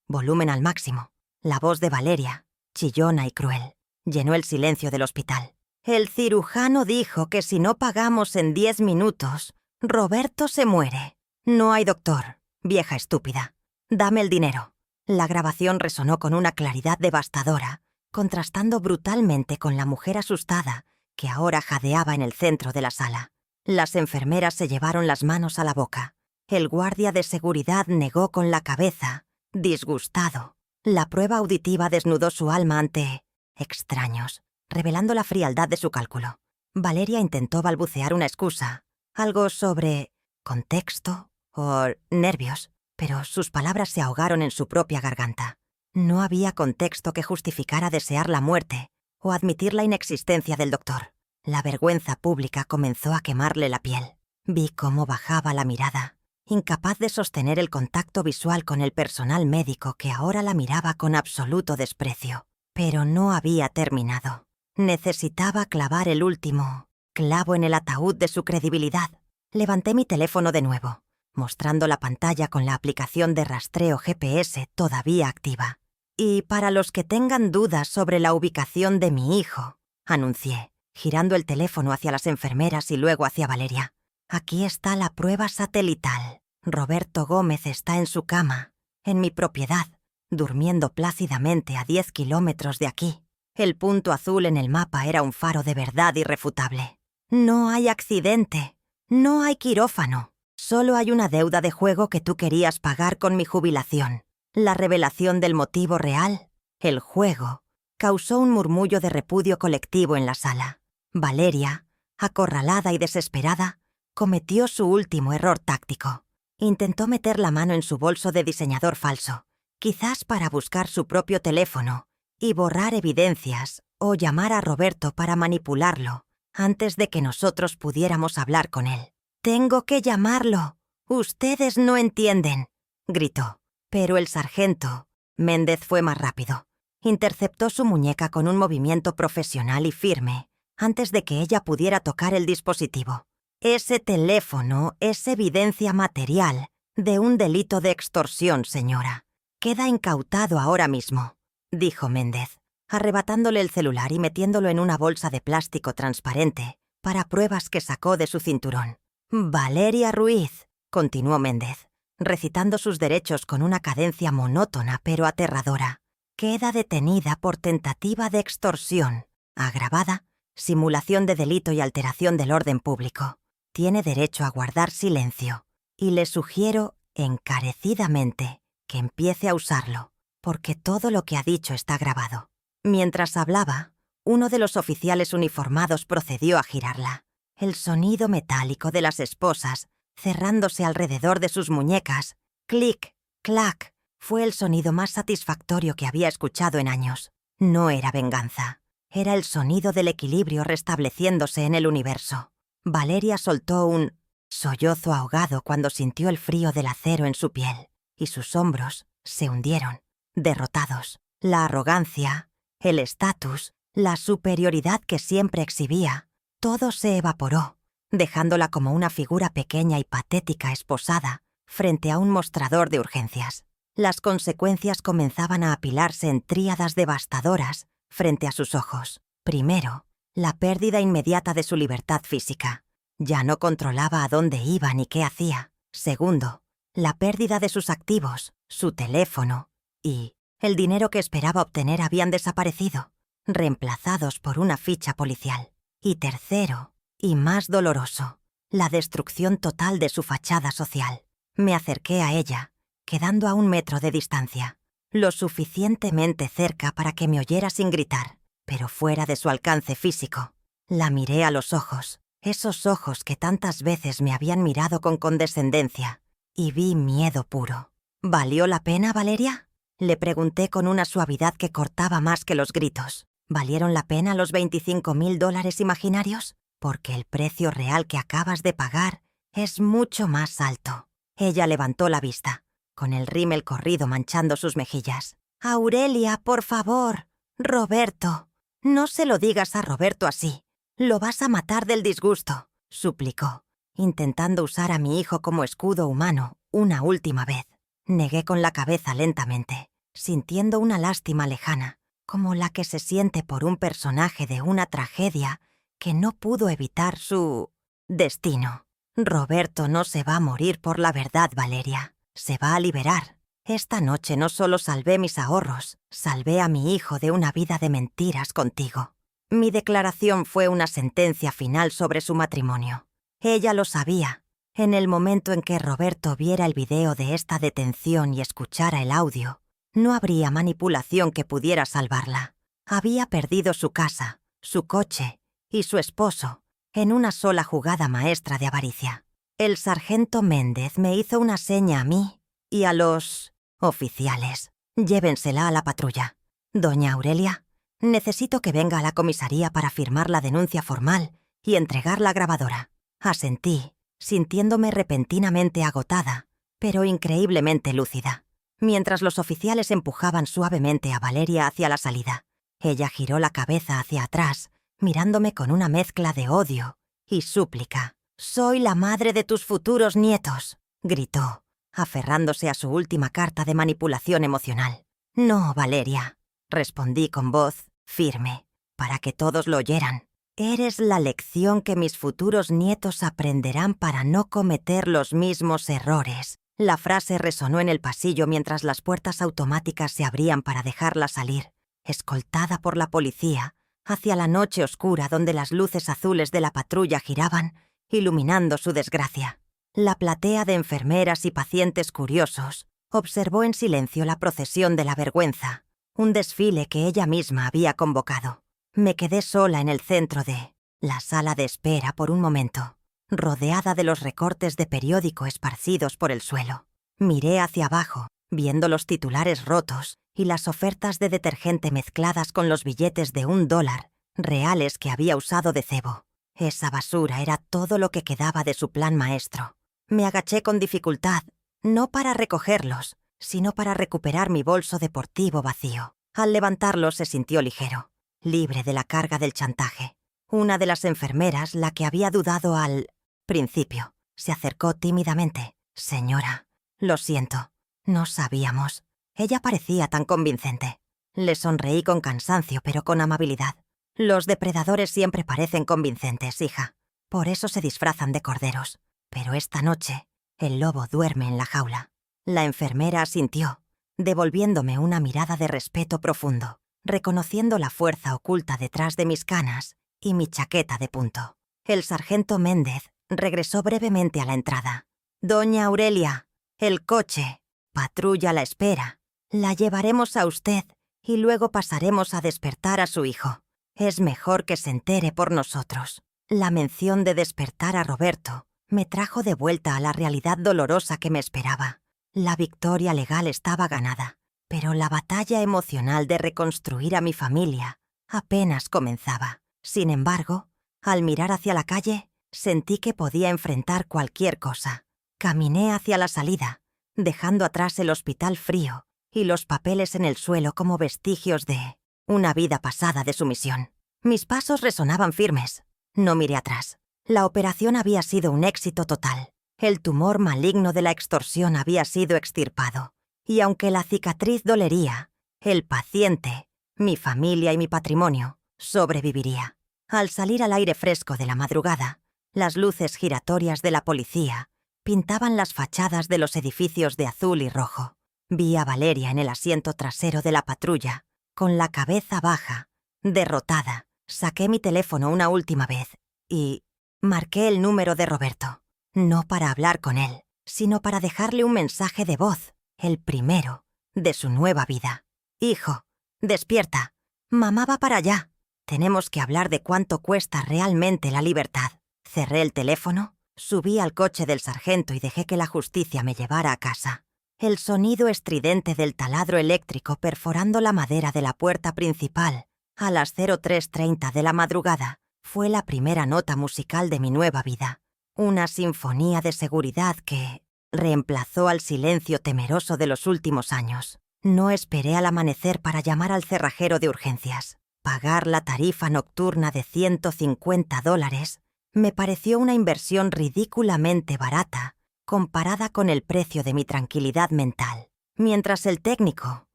volumen al máximo. La voz de Valeria, chillona y cruel, llenó el silencio del hospital. «El cirujano dijo que si no pagamos en 10 minutos, Roberto se muere. No hay doctor, vieja estúpida. Dame el dinero». La grabación resonó con una claridad devastadora, contrastando brutalmente con la mujer asustada que ahora jadeaba en el centro de la sala. Las enfermeras se llevaron las manos a la boca. El guardia de seguridad negó con la cabeza, disgustado. La prueba auditiva desnudó su alma ante extraños, revelando la frialdad de su cálculo. Valeria intentó balbucear una excusa, algo sobre contexto o nervios, pero sus palabras se ahogaron en su propia garganta. No había contexto que justificara desear la muerte o admitir la inexistencia del doctor. La vergüenza pública comenzó a quemarle la piel. Vi cómo bajaba la mirada, incapaz de sostener el contacto visual con el personal médico que ahora la miraba con absoluto desprecio. Pero no había terminado. Necesitaba clavar el último clavo en el ataúd de su credibilidad. Levanté mi teléfono de nuevo, mostrando la pantalla con la aplicación de rastreo GPS todavía activa. «Y para los que tengan dudas sobre la ubicación de mi hijo», anuncié, girando el teléfono hacia las enfermeras y luego hacia Valeria. «Aquí está la prueba satelital. Roberto Gómez está en su cama, en mi propiedad, durmiendo plácidamente a 10 kilómetros de aquí». El punto azul en el mapa era un faro de verdad irrefutable. «No hay accidente, no hay quirófano. Solo hay una deuda de juego que tú querías pagar con mi jubilación. La revelación del motivo real, el juego», causó un murmullo de repudio colectivo en la sala. Valeria, acorralada y desesperada, cometió su último error táctico. Intentó meter la mano en su bolso de diseñador falso, quizás para buscar su propio teléfono y borrar evidencias o llamar a Roberto para manipularlo antes de que nosotros pudiéramos hablar con él. «Tengo que llamarlo. Ustedes no entienden», gritó. Pero el sargento Méndez fue más rápido. Interceptó su muñeca con un movimiento profesional y firme antes de que ella pudiera tocar el dispositivo. «Ese teléfono es evidencia material De un delito de extorsión, señora. Queda incautado ahora mismo, dijo Méndez, arrebatándole el celular y metiéndolo en una bolsa de plástico transparente para pruebas que sacó de su cinturón. Valeria Ruiz, continuó Méndez, recitando sus derechos con una cadencia monótona pero aterradora. Queda detenida por tentativa de extorsión, agravada, simulación de delito y alteración del orden público. Tiene derecho a guardar silencio, y le sugiero encarecidamente que empiece a usarlo, porque todo lo que ha dicho está grabado. Mientras hablaba, uno de los oficiales uniformados procedió a girarla. El sonido metálico de las esposas, cerrándose alrededor de sus muñecas, clic, clac, fue el sonido más satisfactorio que había escuchado en años. No era venganza, era el sonido del equilibrio restableciéndose en el universo. Valeria soltó un sollozo ahogado cuando sintió el frío del acero en su piel, y sus hombros se hundieron, derrotados. La arrogancia, el estatus, la superioridad que siempre exhibía, todo se evaporó, dejándola como una figura pequeña y patética esposada frente a un mostrador de urgencias. Las consecuencias comenzaban a apilarse en tríadas devastadoras frente a sus ojos. Primero, la pérdida inmediata de su libertad física. Ya no controlaba a dónde iba ni qué hacía. Segundo, la pérdida de sus activos, su teléfono y el dinero que esperaba obtener habían desaparecido, reemplazados por una ficha policial. Y tercero, y más doloroso, la destrucción total de su fachada social. Me acerqué a ella, quedando a 1 metro de distancia, lo suficientemente cerca para que me oyera sin gritar, pero fuera de su alcance físico. La miré a los ojos, esos ojos que tantas veces me habían mirado con condescendencia, y vi miedo puro. ¿Valió la pena, Valeria? Le pregunté con una suavidad que cortaba más que los gritos. ¿Valieron la pena los $25.000 imaginarios? Porque el precio real que acabas de pagar es mucho más alto. Ella levantó la vista, con el rímel corrido manchando sus mejillas. Aurelia, por favor. Roberto. No se lo digas a Roberto así. Lo vas a matar del disgusto, suplicó, intentando usar a mi hijo como escudo humano una última vez. Negué con la cabeza lentamente, sintiendo una lástima lejana, como la que se siente por un personaje de una tragedia que no pudo evitar su destino. Roberto no se va a morir por la verdad, Valeria. Se va a liberar. Esta noche no solo salvé mis ahorros, salvé a mi hijo de una vida de mentiras contigo. Mi declaración fue una sentencia final sobre su matrimonio. Ella lo sabía. En el momento en que Roberto viera el video de esta detención y escuchara el audio, no habría manipulación que pudiera salvarla. Había perdido su casa, su coche y su esposo en una sola jugada maestra de avaricia. El sargento Méndez me hizo una seña a mí y a los oficiales. Llévensela a la patrulla. Doña Aurelia, necesito que venga a la comisaría para firmar la denuncia formal y entregar la grabadora. Asentí, sintiéndome repentinamente agotada, pero increíblemente lúcida. Mientras los oficiales empujaban suavemente a Valeria hacia la salida, ella giró la cabeza hacia atrás, mirándome con una mezcla de odio y súplica. «Soy la madre de tus futuros nietos», gritó, aferrándose a su última carta de manipulación emocional. «No, Valeria», respondí con voz firme, para que todos lo oyeran. «Eres la lección que mis futuros nietos aprenderán para no cometer los mismos errores». La frase resonó en el pasillo mientras las puertas automáticas se abrían para dejarla salir, escoltada por la policía, hacia la noche oscura donde las luces azules de la patrulla giraban, iluminando su desgracia. La platea de enfermeras y pacientes curiosos observó en silencio la procesión de la vergüenza, un desfile que ella misma había convocado. Me quedé sola en el centro de la sala de espera por un momento, rodeada de los recortes de periódico esparcidos por el suelo. Miré hacia abajo, viendo los titulares rotos y las ofertas de detergente mezcladas con los billetes de $1 reales que había usado de cebo. Esa basura era todo lo que quedaba de su plan maestro. Me agaché con dificultad, no para recogerlos, sino para recuperar mi bolso deportivo vacío. Al levantarlo se sintió ligero, libre de la carga del chantaje. Una de las enfermeras, la que había dudado al principio, se acercó tímidamente. «Señora, Lo siento. No sabíamos. Ella parecía tan convincente. Le sonreí con cansancio, pero con amabilidad. Los depredadores siempre parecen convincentes, hija. Por eso se disfrazan de corderos. Pero esta noche, el lobo duerme en la jaula. La enfermera asintió, devolviéndome una mirada de respeto profundo, reconociendo la fuerza oculta detrás de mis canas y mi chaqueta de punto. El sargento Méndez regresó brevemente a la entrada. «Doña Aurelia, el coche. Patrulla la espera. La llevaremos a usted y luego pasaremos a despertar a su hijo. Es mejor que se entere por nosotros». La mención de despertar a Roberto me trajo de vuelta a la realidad dolorosa que me esperaba. La victoria legal estaba ganada, pero la batalla emocional de reconstruir a mi familia apenas comenzaba. Sin embargo, al mirar hacia la calle, sentí que podía enfrentar cualquier cosa. Caminé hacia la salida, dejando atrás el hospital frío y los papeles en el suelo como vestigios de una vida pasada de sumisión. Mis pasos resonaban firmes. No miré atrás. La operación había sido un éxito total. El tumor maligno de la extorsión había sido extirpado. Y aunque la cicatriz dolería, el paciente, mi familia y mi patrimonio, sobreviviría. Al salir al aire fresco de la madrugada, las luces giratorias de la policía pintaban las fachadas de los edificios de azul y rojo. Vi a Valeria en el asiento trasero de la patrulla, con la cabeza baja, derrotada. Saqué mi teléfono una última vez y marqué el número de Roberto. No para hablar con él, sino para dejarle un mensaje de voz, el primero, de su nueva vida. «Hijo, despierta. Mamá va para allá. Tenemos que hablar de cuánto cuesta realmente la libertad». Cerré el teléfono, subí al coche del sargento y dejé que la justicia me llevara a casa. El sonido estridente del taladro eléctrico perforando la madera de la puerta principal a las 03:30 de la madrugada fue la primera nota musical de mi nueva vida. Una sinfonía de seguridad que reemplazó al silencio temeroso de los últimos años. No esperé al amanecer para llamar al cerrajero de urgencias. Pagar la tarifa nocturna de $150 me pareció una inversión ridículamente barata comparada con el precio de mi tranquilidad mental. Mientras el técnico,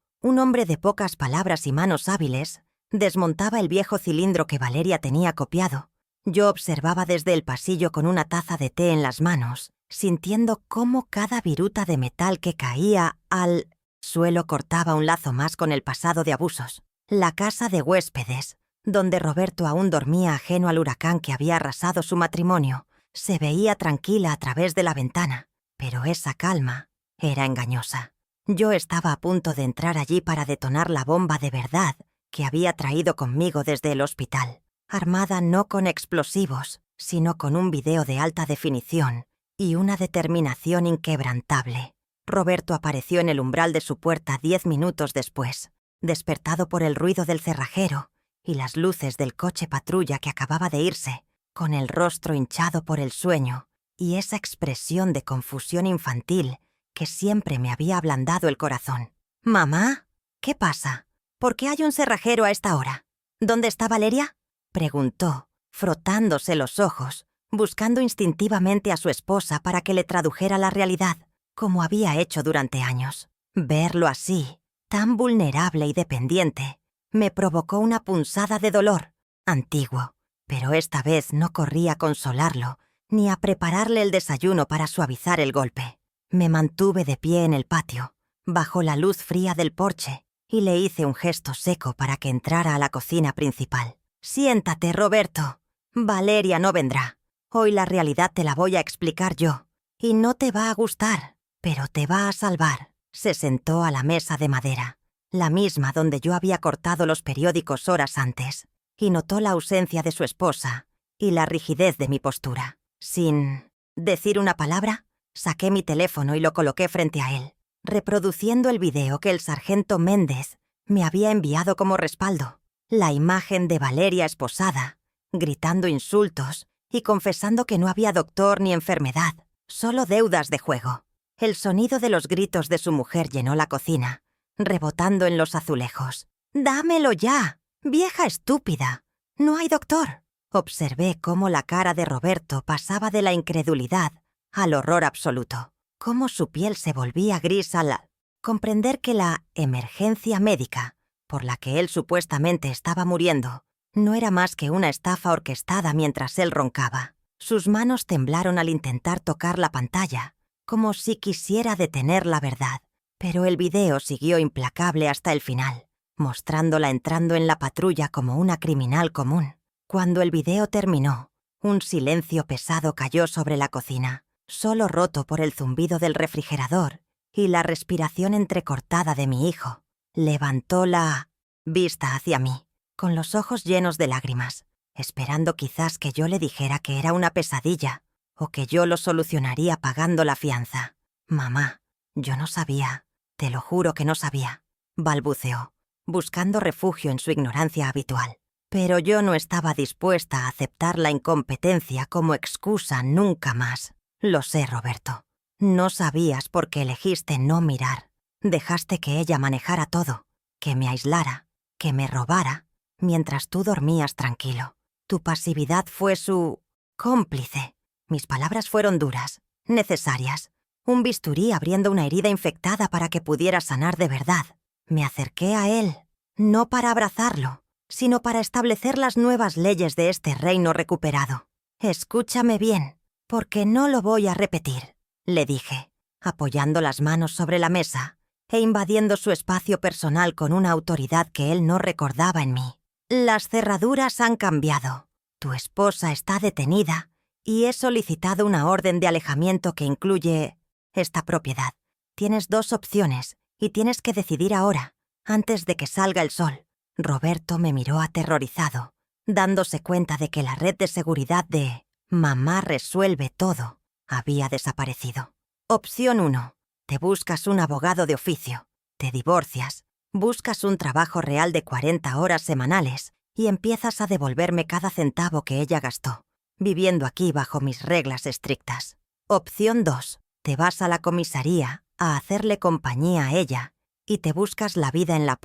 un hombre de pocas palabras y manos hábiles, desmontaba el viejo cilindro que Valeria tenía copiado, yo observaba desde el pasillo con una taza de té en las manos, sintiendo cómo cada viruta de metal que caía al suelo cortaba un lazo más con el pasado de abusos. La casa de huéspedes, donde Roberto aún dormía ajeno al huracán que había arrasado su matrimonio, se veía tranquila a través de la ventana, pero esa calma era engañosa. Yo estaba a punto de entrar allí para detonar la bomba de verdad que había traído conmigo desde el hospital, armada no con explosivos, sino con un video de alta definición y una determinación inquebrantable. Roberto apareció en el umbral de su puerta 10 minutos después, despertado por el ruido del cerrajero y las luces del coche patrulla que acababa de irse, con el rostro hinchado por el sueño y esa expresión de confusión infantil que siempre me había ablandado el corazón. «¿Mamá? ¿Qué pasa? ¿Por qué hay un cerrajero a esta hora? ¿Dónde está Valeria?», preguntó, frotándose los ojos, buscando instintivamente a su esposa para que le tradujera la realidad, como había hecho durante años. Verlo así, tan vulnerable y dependiente, me provocó una punzada de dolor, antiguo, pero esta vez no corrí a consolarlo, ni a prepararle el desayuno para suavizar el golpe. Me mantuve de pie en el patio, bajo la luz fría del porche, y le hice un gesto seco para que entrara a la cocina principal. «Siéntate, Roberto. Valeria no vendrá. Hoy la realidad te la voy a explicar yo, y no te va a gustar, pero te va a salvar». Se sentó a la mesa de madera, la misma donde yo había cortado los periódicos horas antes, y notó la ausencia de su esposa y la rigidez de mi postura. Sin decir una palabra, saqué mi teléfono y lo coloqué frente a él, reproduciendo el video que el sargento Méndez me había enviado como respaldo. La imagen de Valeria esposada, gritando insultos y confesando que no había doctor ni enfermedad, solo deudas de juego. El sonido de los gritos de su mujer llenó la cocina, rebotando en los azulejos. «¡Dámelo ya, vieja estúpida! ¡No hay doctor!». Observé cómo la cara de Roberto pasaba de la incredulidad al horror absoluto. cómo su piel se volvía gris al comprender que la emergencia médica, por la que él supuestamente estaba muriendo, no era más que una estafa orquestada mientras él roncaba. Sus manos temblaron al intentar tocar la pantalla, como si quisiera detener la verdad, pero el video siguió implacable hasta el final, mostrándola entrando en la patrulla como una criminal común. Cuando el video terminó, un silencio pesado cayó sobre la cocina, solo roto por el zumbido del refrigerador y la respiración entrecortada de mi hijo. Levantó la vista hacia mí, con los ojos llenos de lágrimas, esperando quizás que yo le dijera que era una pesadilla o que yo lo solucionaría pagando la fianza. «Mamá, yo no sabía, te lo juro que no sabía», balbuceó, buscando refugio en su ignorancia habitual. Pero yo no estaba dispuesta a aceptar la incompetencia como excusa nunca más. «Lo sé, Roberto. No sabías porque elegiste no mirar. Dejaste que ella manejara todo, que me aislara, que me robara, mientras tú dormías tranquilo. Tu pasividad fue su cómplice». Mis palabras fueron duras, necesarias. Un bisturí abriendo una herida infectada para que pudiera sanar de verdad. Me acerqué a él, no para abrazarlo, sino para establecer las nuevas leyes de este reino recuperado. «Escúchame bien, porque no lo voy a repetir», le dije, apoyando las manos sobre la mesa e invadiendo su espacio personal con una autoridad que él no recordaba en mí. «Las cerraduras han cambiado. Tu esposa está detenida y he solicitado una orden de alejamiento que incluye esta propiedad. Tienes 2 opciones y tienes que decidir ahora, antes de que salga el sol». Roberto me miró aterrorizado, dándose cuenta de que la red de seguridad de «Mamá resuelve todo» había desaparecido. Opción 1. Te buscas un abogado de oficio, te divorcias, buscas un trabajo real de 40 horas semanales y empiezas a devolverme cada centavo que ella gastó, viviendo aquí bajo mis reglas estrictas. Opción 2. Te vas a la comisaría a hacerle compañía a ella y te buscas la vida en la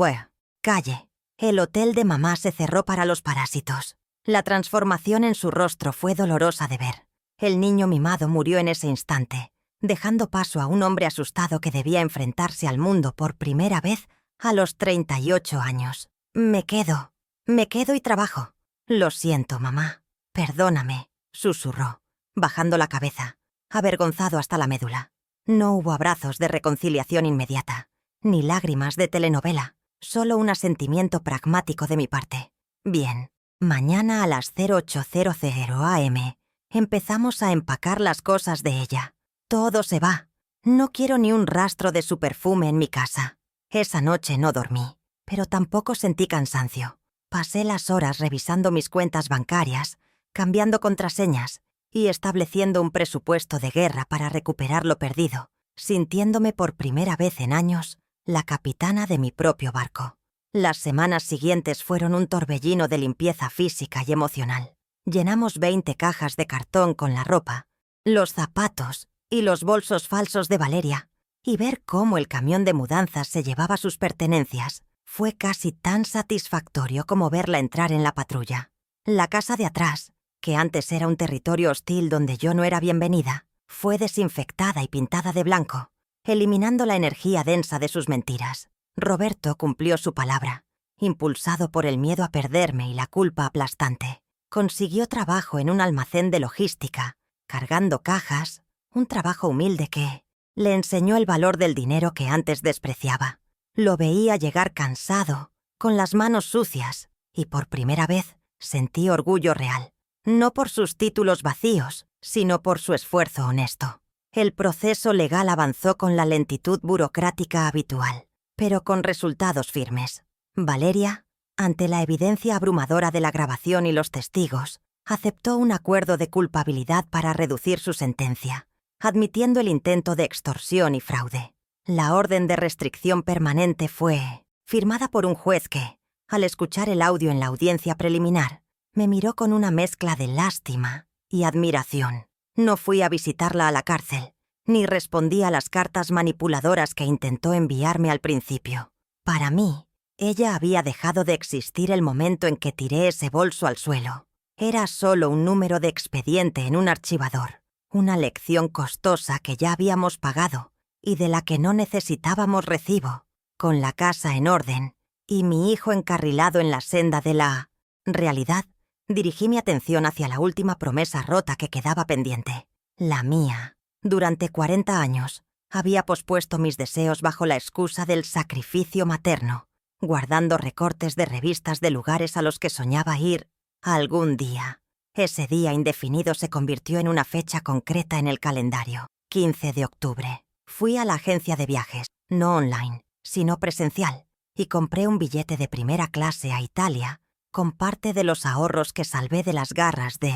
calle. El hotel de mamá se cerró para los parásitos. La transformación en su rostro fue dolorosa de ver. El niño mimado murió en ese instante, dejando paso a un hombre asustado que debía enfrentarse al mundo por primera vez a los 38 años. Me quedo y trabajo». «Lo siento, mamá. Perdóname», susurró, bajando la cabeza, avergonzado hasta la médula. No hubo abrazos de reconciliación inmediata, ni lágrimas de telenovela, solo un asentimiento pragmático de mi parte. «Bien, mañana a las 08:00 am empezamos a empacar las cosas de ella. Todo se va. No quiero ni un rastro de su perfume en mi casa». Esa noche no dormí, pero tampoco sentí cansancio. Pasé las horas revisando mis cuentas bancarias, cambiando contraseñas y estableciendo un presupuesto de guerra para recuperar lo perdido, sintiéndome por primera vez en años la capitana de mi propio barco. Las semanas siguientes fueron un torbellino de limpieza física y emocional. Llenamos 20 cajas de cartón con la ropa, los zapatos y los bolsos falsos de Valeria, y ver cómo el camión de mudanzas se llevaba sus pertenencias fue casi tan satisfactorio como verla entrar en la patrulla. La casa de atrás, que antes era un territorio hostil donde yo no era bienvenida, fue desinfectada y pintada de blanco, eliminando la energía densa de sus mentiras. Roberto cumplió su palabra, impulsado por el miedo a perderme y la culpa aplastante. Consiguió trabajo en un almacén de logística, cargando cajas, un trabajo humilde que le enseñó el valor del dinero que antes despreciaba. Lo veía llegar cansado, con las manos sucias, y por primera vez sentí orgullo real, no por sus títulos vacíos, sino por su esfuerzo honesto. El proceso legal avanzó con la lentitud burocrática habitual, pero con resultados firmes. Valeria, ante la evidencia abrumadora de la grabación y los testigos, aceptó un acuerdo de culpabilidad para reducir su sentencia, admitiendo el intento de extorsión y fraude. La orden de restricción permanente fue firmada por un juez que, al escuchar el audio en la audiencia preliminar, me miró con una mezcla de lástima y admiración. No fui a visitarla a la cárcel, ni respondí a las cartas manipuladoras que intentó enviarme al principio. Para mí, ella había dejado de existir el momento en que tiré ese bolso al suelo. Era solo un número de expediente en un archivador. una lección costosa que ya habíamos pagado y de la que no necesitábamos recibo, con la casa en orden y mi hijo encarrilado en la senda de la realidad. Dirigí mi atención hacia la última promesa rota que quedaba pendiente, la mía. Durante 40 años había pospuesto mis deseos bajo la excusa del sacrificio materno, guardando recortes de revistas de lugares a los que soñaba ir algún día. Ese día indefinido se convirtió en una fecha concreta en el calendario, 15 de octubre. Fui a la agencia de viajes, no online, sino presencial, y compré un billete de primera clase a Italia, con parte de los ahorros que salvé de las garras de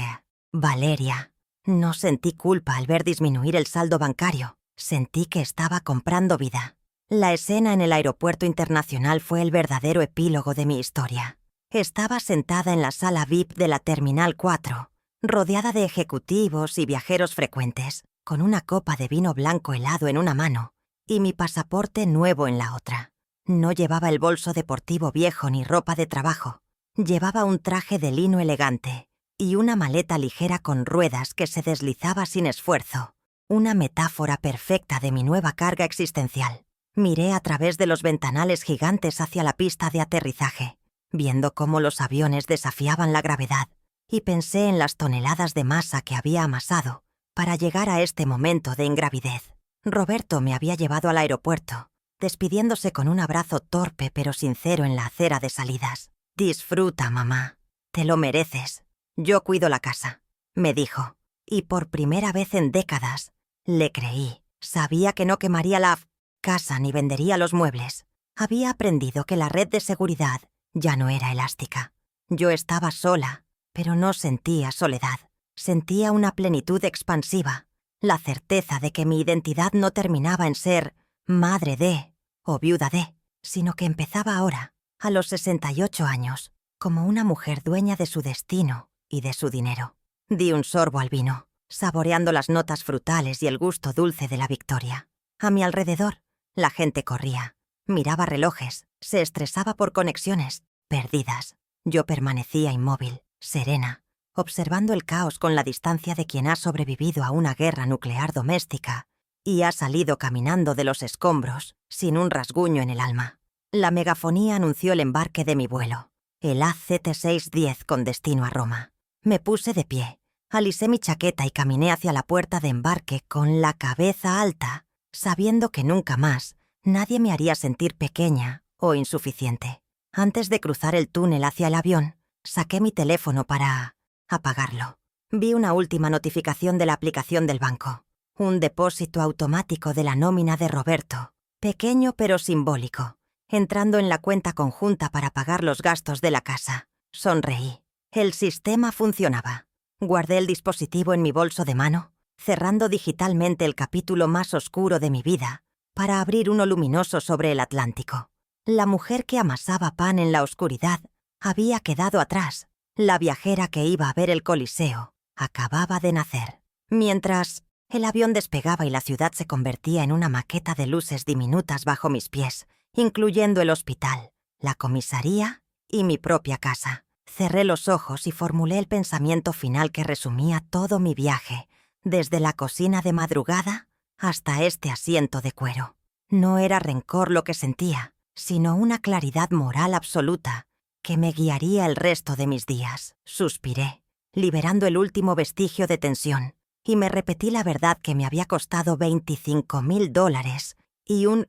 Valeria. No sentí culpa al ver disminuir el saldo bancario. Sentí que estaba comprando vida. La escena en el aeropuerto internacional fue el verdadero epílogo de mi historia. Estaba sentada en la sala VIP de la Terminal 4, rodeada de ejecutivos y viajeros frecuentes, con una copa de vino blanco helado en una mano y mi pasaporte nuevo en la otra. No llevaba el bolso deportivo viejo ni ropa de trabajo. Llevaba un traje de lino elegante y una maleta ligera con ruedas que se deslizaba sin esfuerzo, una metáfora perfecta de mi nueva carga existencial. Miré a través de los ventanales gigantes hacia la pista de aterrizaje, viendo cómo los aviones desafiaban la gravedad, y pensé en las toneladas de masa que había amasado para llegar a este momento de ingravidez. Roberto me había llevado al aeropuerto, despidiéndose con un abrazo torpe pero sincero en la acera de salidas. «Disfruta, mamá. Te lo mereces. Yo cuido la casa», me dijo. Y por primera vez en décadas, le creí. Sabía que no quemaría la casa ni vendería los muebles. Había aprendido que la red de seguridad ya no era elástica. Yo estaba sola, pero no sentía soledad. Sentía una plenitud expansiva, la certeza de que mi identidad no terminaba en ser madre de o viuda de, sino que empezaba ahora, a los 68 años, como una mujer dueña de su destino y de su dinero. Di un sorbo al vino, saboreando las notas frutales y el gusto dulce de la victoria. A mi alrededor, la gente corría, miraba relojes, se estresaba por conexiones perdidas. Yo permanecía inmóvil, serena, observando el caos con la distancia de quien ha sobrevivido a una guerra nuclear doméstica y ha salido caminando de los escombros sin un rasguño en el alma. La megafonía anunció el embarque de mi vuelo, el ACT610 con destino a Roma. Me puse de pie, alisé mi chaqueta y caminé hacia la puerta de embarque con la cabeza alta, sabiendo que nunca más nadie me haría sentir pequeña o insuficiente. Antes de cruzar el túnel hacia el avión, saqué mi teléfono para apagarlo. Vi una última notificación de la aplicación del banco. Un depósito automático de la nómina de Roberto, pequeño pero simbólico, entrando en la cuenta conjunta para pagar los gastos de la casa. Sonreí. El sistema funcionaba. Guardé el dispositivo en mi bolso de mano, cerrando digitalmente el capítulo más oscuro de mi vida, para abrir uno luminoso sobre el Atlántico. La mujer que amasaba pan en la oscuridad había quedado atrás. La viajera que iba a ver el Coliseo acababa de nacer. Mientras el avión despegaba y la ciudad se convertía en una maqueta de luces diminutas bajo mis pies, incluyendo el hospital, la comisaría y mi propia casa. Cerré los ojos y formulé el pensamiento final que resumía todo mi viaje, desde la cocina de madrugada hasta este asiento de cuero. No era rencor lo que sentía, sino una claridad moral absoluta que me guiaría el resto de mis días. Suspiré, liberando el último vestigio de tensión, y me repetí la verdad que me había costado $25,000 y un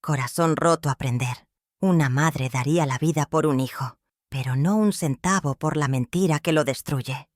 corazón roto aprender. Una madre daría la vida por un hijo, pero no un centavo por la mentira que lo destruye.